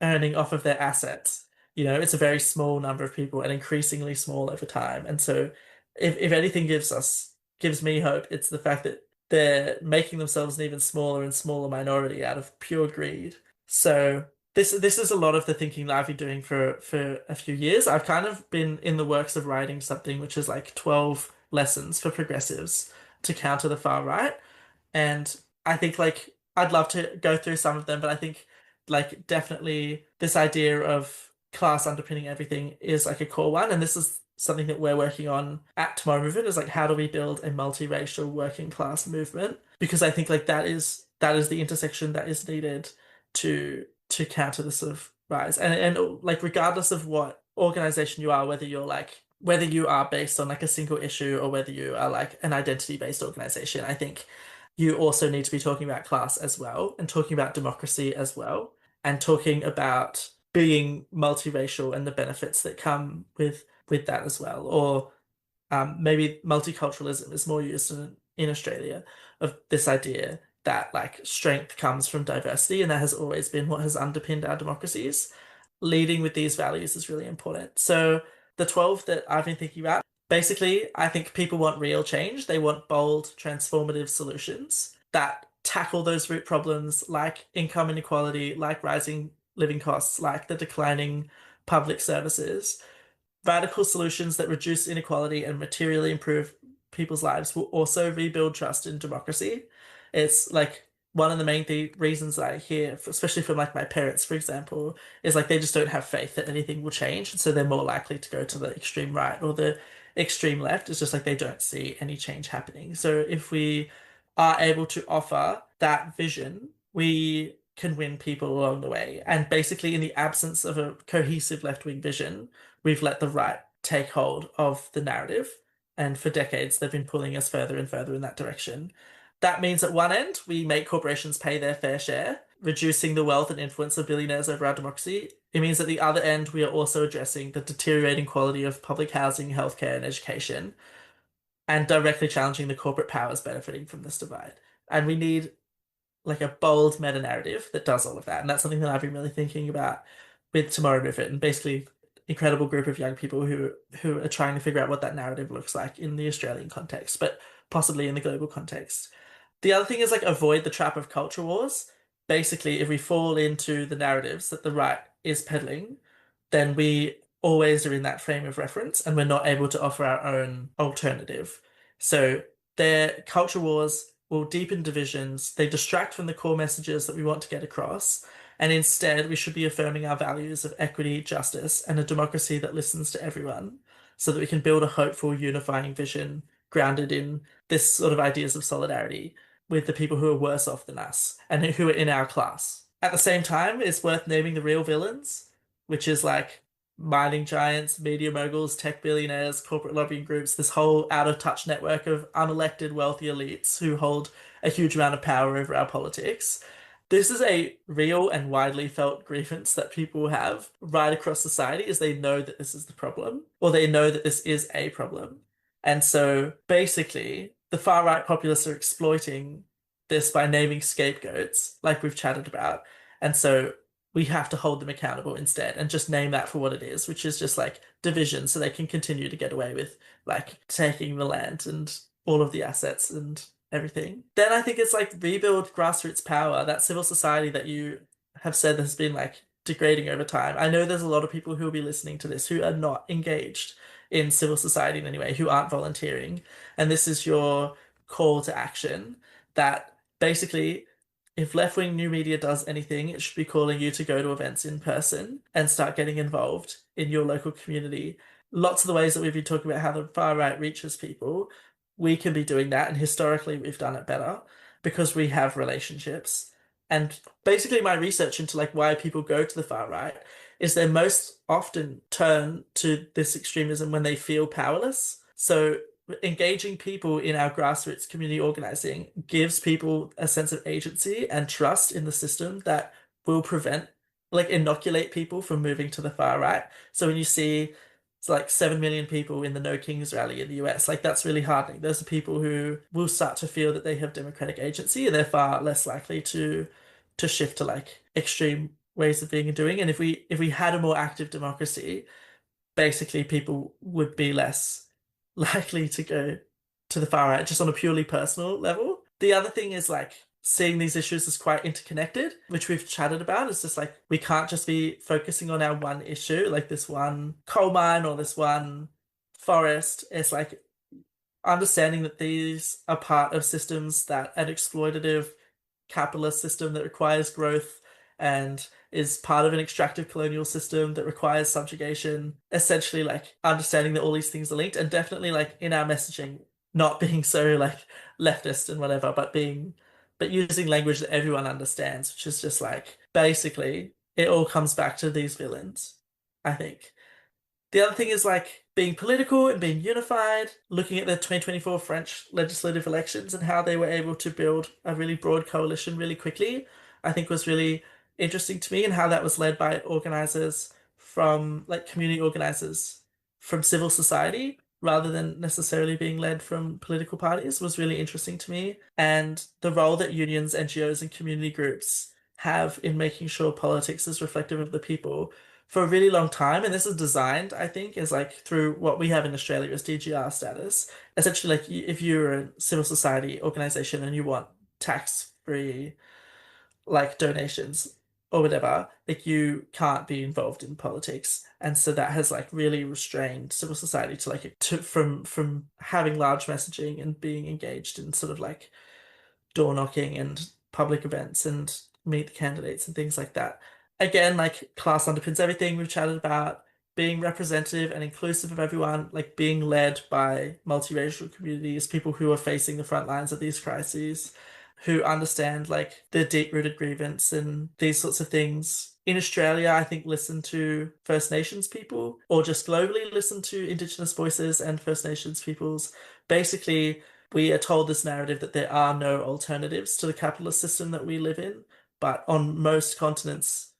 S2: earning off of their assets. You know, it's a very small number of people and increasingly small over time. And so if anything gives me hope, it's the fact that they're making themselves an even smaller and smaller minority out of pure greed. So this is a lot of the thinking that I've been doing for a few years. I've kind of been in the works of writing something which is like 12 lessons for progressives to counter the far right. And I think like I'd love to go through some of them, but I think like definitely this idea of class underpinning everything is like a core one. And this is something that we're working on at Tomorrow Movement, is like how do we build a multiracial working class movement? Because I think like that is the intersection that is needed to counter the sort of rise. And like regardless of what organization you are, whether you are based on like a single issue or whether you are like an identity-based organization, I think you also need to be talking about class as well, and talking about democracy as well, and talking about being multiracial and the benefits that come with that as well. Or maybe multiculturalism is more used in Australia, of this idea that like strength comes from diversity, and that has always been what has underpinned our democracies. Leading with these values is really important. So the 12 that I've been thinking about, basically, I think people want real change. They want bold, transformative solutions that tackle those root problems like income inequality, like rising living costs, like the declining public services. Radical solutions that reduce inequality and materially improve people's lives will also rebuild trust in democracy. It's like one of the main reasons that I hear, especially from like my parents, for example, is like they just don't have faith that anything will change, and so they're more likely to go to the extreme right or the extreme left. It's just like they don't see any change happening. So if we are able to offer that vision, we can win people along the way. And basically, in the absence of a cohesive left-wing vision, we've let the right take hold of the narrative. And for decades, they've been pulling us further and further in that direction. That means at one end, we make corporations pay their fair share, reducing the wealth and influence of billionaires over our democracy. It means at the other end, we are also addressing the deteriorating quality of public housing, healthcare, and education, and directly challenging the corporate powers benefiting from this divide. And we need like a bold meta narrative that does all of that. And that's something that I've been really thinking about with Tomorrow Movement, and basically incredible group of young people who are trying to figure out what that narrative looks like in the Australian context, but possibly in the global context. The other thing is like avoid the trap of culture wars. Basically, if we fall into the narratives that the right is peddling, then we always are in that frame of reference and we're not able to offer our own alternative. So their culture wars will deepen divisions, they distract from the core messages that we want to get across, and instead we should be affirming our values of equity, justice, and a democracy that listens to everyone so that we can build a hopeful, unifying vision grounded in this sort of ideas of solidarity with the people who are worse off than us and who are in our class. At the same time, it's worth naming the real villains, which is like mining giants, media moguls, tech billionaires, corporate lobbying groups, this whole out of touch network of unelected wealthy elites who hold a huge amount of power over our politics. This is a real and widely felt grievance that people have right across society, is they know that this is the problem, or they know that this is a problem. And so basically, the far right populists are exploiting this by naming scapegoats, like we've chatted about. And so we have to hold them accountable instead and just name that for what it is, which is just like division, so they can continue to get away with like taking the land and all of the assets and everything. Then I think it's like rebuild grassroots power, that civil society that you have said has been like degrading over time. I know there's a lot of people who will be listening to this who are not engaged in civil society in any way, who aren't volunteering. And this is your call to action that basically, if left-wing new media does anything, it should be calling you to go to events in person and start getting involved in your local community. Lots of the ways that we've been talking about how the far right reaches people, we can be doing that. And historically, we've done it better because we have relationships. And basically, my research into like why people go to the far right is they most often turn to this extremism when they feel powerless. So engaging people in our grassroots community organizing gives people a sense of agency and trust in the system that will prevent, like, inoculate people from moving to the far right. So when you see it's like 7 million people in the No Kings rally in the US, like that's really hardening. Those are people who will start to feel that they have democratic agency and they're far less likely to shift to like extreme ways of being and doing. And if we had a more active democracy, basically people would be less likely to go to the far right just on a purely personal level. The other thing is like seeing these issues as quite interconnected, which we've chatted about. It's just like we can't just be focusing on our one issue, like this one coal mine or this one forest. It's like understanding that these are part of systems, that an exploitative capitalist system that requires growth and is part of an extractive colonial system that requires subjugation. Essentially, like understanding that all these things are linked, and definitely like in our messaging, not being so like leftist and whatever, but using language that everyone understands, which is just like basically it all comes back to these villains, I think. The other thing is like being political and being unified, looking at the 2024 French legislative elections and how they were able to build a really broad coalition really quickly, I think was really interesting to me, and how that was led by organizers from like community organizers from civil society rather than necessarily being led from political parties was really interesting to me. And the role that unions, NGOs, and community groups have in making sure politics is reflective of the people for a really long time. And this is designed, I think, as like through what we have in Australia as DGR status. Essentially, like if you're a civil society organization and you want tax-free like donations, or whatever, like you can't be involved in politics. And so that has like really restrained civil society to like from having large messaging and being engaged in sort of like door knocking and public events and meet the candidates and things like that. Again, like class underpins everything we've chatted about, being representative and inclusive of everyone, like being led by multiracial communities, people who are facing the front lines of these crises, who understand like the deep-rooted grievance and these sorts of things. In Australia, I think listen to First Nations people, or just globally listen to Indigenous voices and First Nations peoples. Basically, we are told this narrative that there are no alternatives to the capitalist system that we live in, but on most continents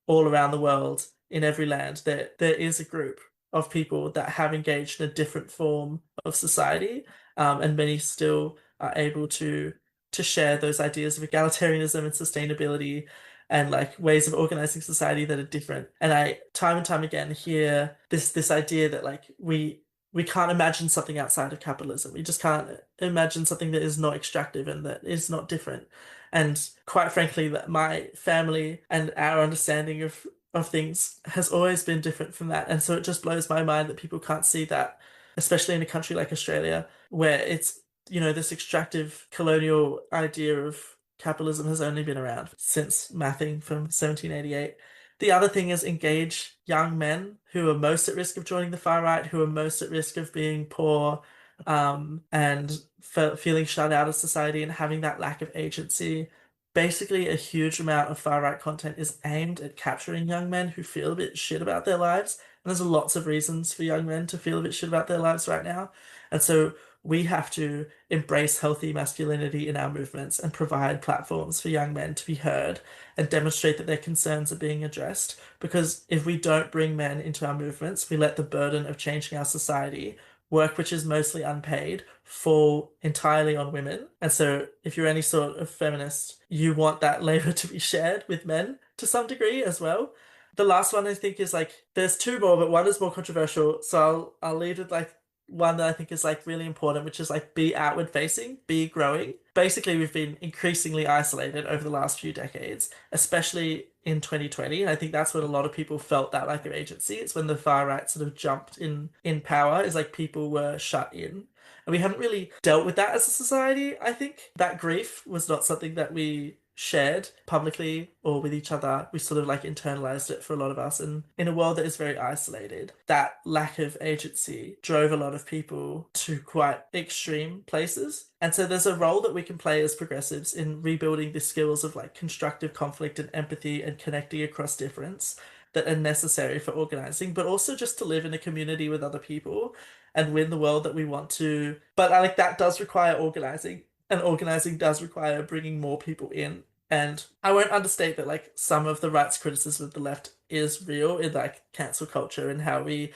S2: all around the world, in every land, there is a group of people that have engaged in a different form of society, and many still are able to share those ideas of egalitarianism and sustainability and like ways of organizing society that are different. And I time and time again hear this idea that like we can't imagine something outside of capitalism. We just can't imagine something that is not extractive and that is not different. And quite frankly, that my family and our understanding of things has always been different from that. And so it just blows my mind that people can't see that, especially in a country like Australia, where it's, this extractive colonial idea of capitalism has only been around since mathing from 1788. The other thing is engage young men who are most at risk of joining the far right, who are most at risk of being poor, and feeling shut out of society and having that lack of agency. Basically, a huge amount of far right content is aimed at capturing young men who feel a bit shit about their lives. And there's lots of reasons for young men to feel a bit shit about their lives right now. And so we have to embrace healthy masculinity in our movements and provide platforms for young men to be heard and demonstrate that their concerns are being addressed. Because if we don't bring men into our movements, we let the burden of changing our society, work which is mostly unpaid, fall entirely on women. And so if you're any sort of feminist, you want that labor to be shared with men to some degree as well. The last one I think is like there's two more, but one is more controversial. So I'll lead with like one that I think is like really important, which is like be outward facing, be growing. Basically, we've been increasingly isolated over the last few decades, especially in 2020. And I think that's when a lot of people felt that lack of agency. It's when the far right sort of jumped in power, is like people were shut in. And we haven't really dealt with that as a society. I think that grief was not something that we shared publicly or with each other. We sort of like internalized it for a lot of us. And in a world that is very isolated, that lack of agency drove a lot of people to quite extreme places. And so there's a role that we can play as progressives in rebuilding the skills of like constructive conflict and empathy and connecting across difference that are necessary for organizing, but also just to live in a community with other people and win the world that we want to. But like that does require organizing, and organizing does require bringing more people in. And I won't understate that like some of the right's criticism of the left is real in like cancel culture and how we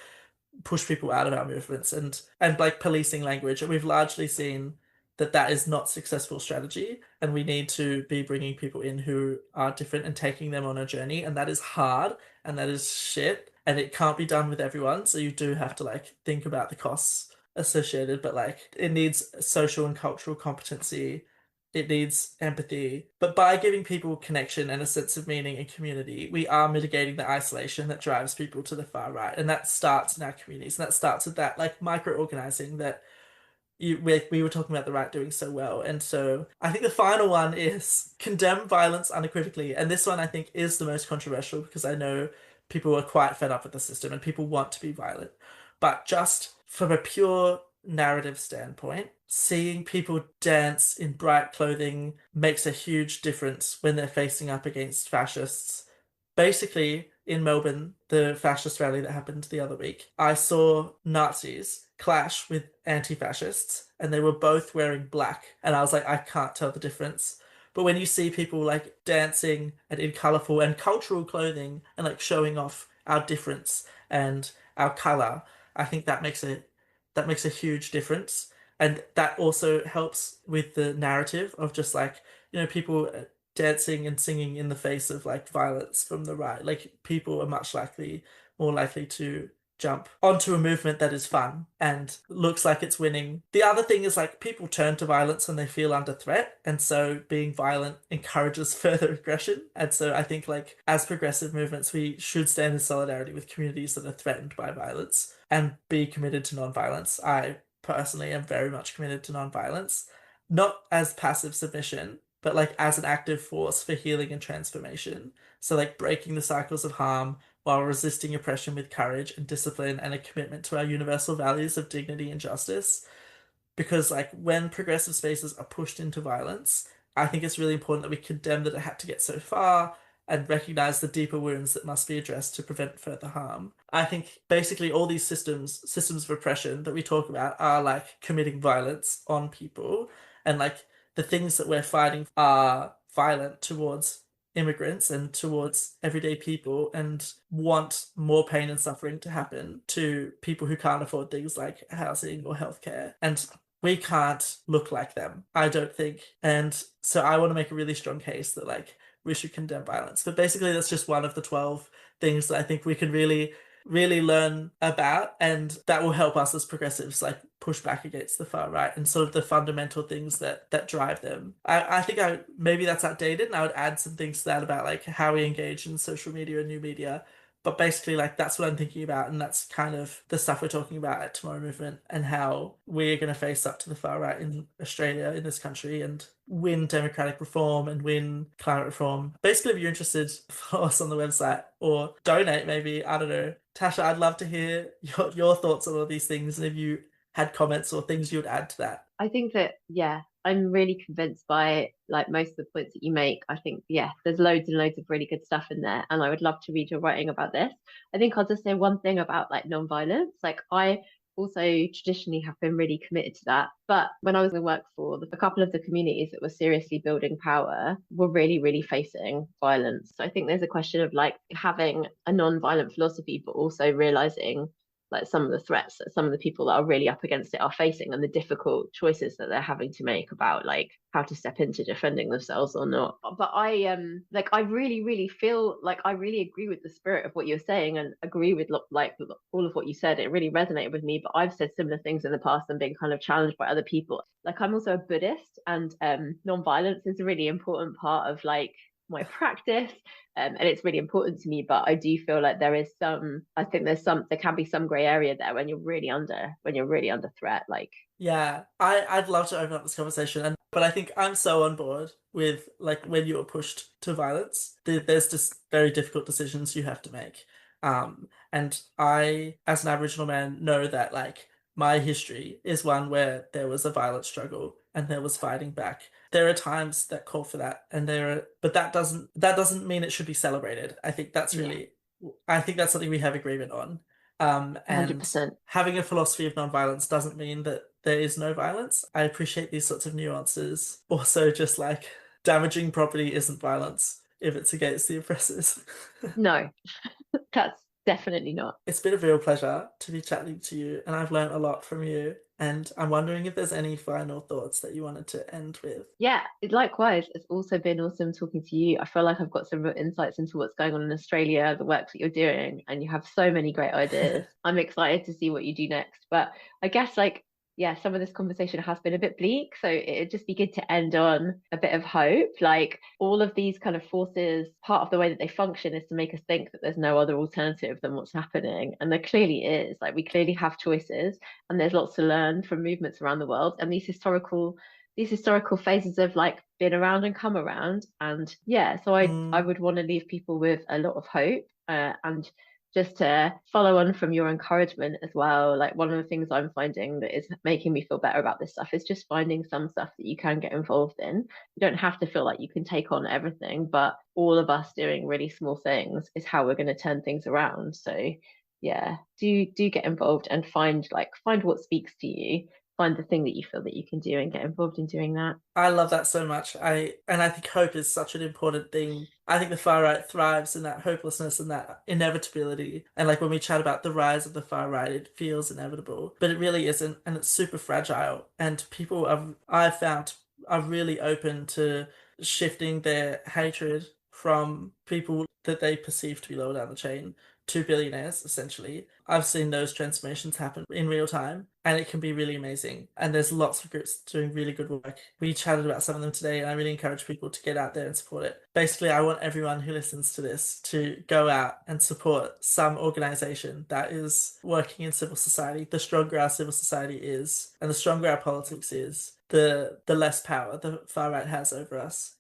S2: push people out of our movements and like policing language. And we've largely seen that that is not successful strategy, and we need to be bringing people in who are different and taking them on a journey. And that is hard, and that is shit, and it can't be done with everyone. So you do have to like think about the costs associated, but like it needs social and cultural competency. It needs empathy. But by giving people connection and a sense of meaning and community, we are mitigating the isolation that drives people to the far right. And that starts in our communities. And that starts with that like micro-organizing that we were talking about the right doing so well. And so I think the final one is condemn violence unequivocally. And this one I think is the most controversial because I know people are quite fed up with the system and people want to be violent. But just from a pure narrative standpoint, seeing people dance in bright clothing makes a huge difference when they're facing up against fascists. Basically, in Melbourne, the fascist rally that happened the other week, I saw Nazis clash with anti-fascists and they were both wearing black. And I was like, I can't tell the difference. But when you see people like dancing and in colorful and cultural clothing and like showing off our difference and our color, I think that makes a huge difference. And that also helps with the narrative of just like, people dancing and singing in the face of like violence from the right. Like people are more likely to jump onto a movement that is fun and looks like it's winning. The other thing is like people turn to violence when they feel under threat, and so being violent encourages further aggression. And so I think like as progressive movements, we should stand in solidarity with communities that are threatened by violence and be committed to non-violence. I personally am very much committed to non-violence, not as passive submission, but like as an active force for healing and transformation. So like breaking the cycles of harm while resisting oppression with courage and discipline and a commitment to our universal values of dignity and justice. Because like when progressive spaces are pushed into violence, I think it's really important that we condemn that it had to get so far and recognize the deeper wounds that must be addressed to prevent further harm. I think basically all these systems of oppression that we talk about are like committing violence on people, and like the things that we're fighting are violent towards immigrants and towards everyday people and want more pain and suffering to happen to people who can't afford things like housing or healthcare. And we can't look like them, I don't think. And so I want to make a really strong case that like we should condemn violence. But basically that's just one of the 12 things that I think we can really learn about, and that will help us as progressives like push back against the far right and sort of the fundamental things that drive them. I think maybe that's outdated, and I would add some things to that about like how we engage in social media and new media. But basically, like that's what I'm thinking about, and that's kind of the stuff we're talking about at Tomorrow Movement, and how we're going to face up to the far right in Australia, in this country, and win democratic reform and win climate reform. Basically, if you're interested, follow us on the website or donate maybe. I don't know. Tasha, I'd love to hear your thoughts on all these things, and if you had comments or things you would add to that.
S3: I think that, yeah, I'm really convinced by like most of the points that you make. I think, yeah, there's loads and loads of really good stuff in there. And I would love to read your writing about this. I think I'll just say one thing about like non-violence. Like I also traditionally have been really committed to that. But when I was in work for a couple of the communities that were seriously building power were really, really facing violence. So I think there's a question of like having a non-violent philosophy, but also realizing like some of the threats that some of the people that are really up against it are facing, and the difficult choices that they're having to make about like how to step into defending themselves or not. But I like I really feel like I really agree with the spirit of what you're saying, and agree with like all of what you said. It really resonated with me, but I've said similar things in the past and been kind of challenged by other people. Like I'm also a Buddhist, and non-violence is a really important part of like my practice, and it's really important to me. But I do feel like there can be some gray area there when you're really under threat. Like,
S2: yeah, I'd love to open up this conversation, but I think I'm so on board with like when you are pushed to violence, there's just very difficult decisions you have to make. And I, as an Aboriginal man, know that like my history is one where there was a violent struggle and there was fighting back. There are times that call for that, but that doesn't mean it should be celebrated. I think that's something we have agreement on. And
S3: 100%.
S2: having a philosophy of nonviolence doesn't mean that there is no violence. I appreciate these sorts of nuances. Also, just like damaging property isn't violence if it's against the oppressors.
S3: No, that's definitely not.
S2: It's been a real pleasure to be chatting to you, and I've learned a lot from you. And I'm wondering if there's any final thoughts that you wanted to end with.
S3: Yeah, likewise. It's also been awesome talking to you. I feel like I've got some real insights into what's going on in Australia, the work that you're doing, and you have so many great ideas. I'm excited to see what you do next. But I guess like, yeah, some of this conversation has been a bit bleak, so it'd just be good to end on a bit of hope. Like all of these kind of forces, part of the way that they function is to make us think that there's no other alternative than what's happening, and there clearly is. Like we clearly have choices, and there's lots to learn from movements around the world, and these historical phases have like been around and come around. And yeah, so I would want to leave people with a lot of hope, and just to follow on from your encouragement as well. Like one of the things I'm finding that is making me feel better about this stuff is just finding some stuff that you can get involved in. You don't have to feel like you can take on everything, but all of us doing really small things is how we're going to turn things around. So yeah, do get involved and find what speaks to you. Find the thing that you feel that you can do and get involved in doing that.
S2: I love that so much. I think hope is such an important thing. I think the far right thrives in that hopelessness and that inevitability. And like when we chat about the rise of the far right, it feels inevitable, but it really isn't, and it's super fragile. And I've found are really open to shifting their hatred from people that they perceive to be lower down the chain to billionaires, essentially. I've seen those transformations happen in real time, and it can be really amazing. And there's lots of groups doing really good work. We chatted about some of them today, and I really encourage people to get out there and support it. Basically, I want everyone who listens to this to go out and support some organization that is working in civil society. The stronger our civil society is, and the stronger our politics is, the less power the far right has over us.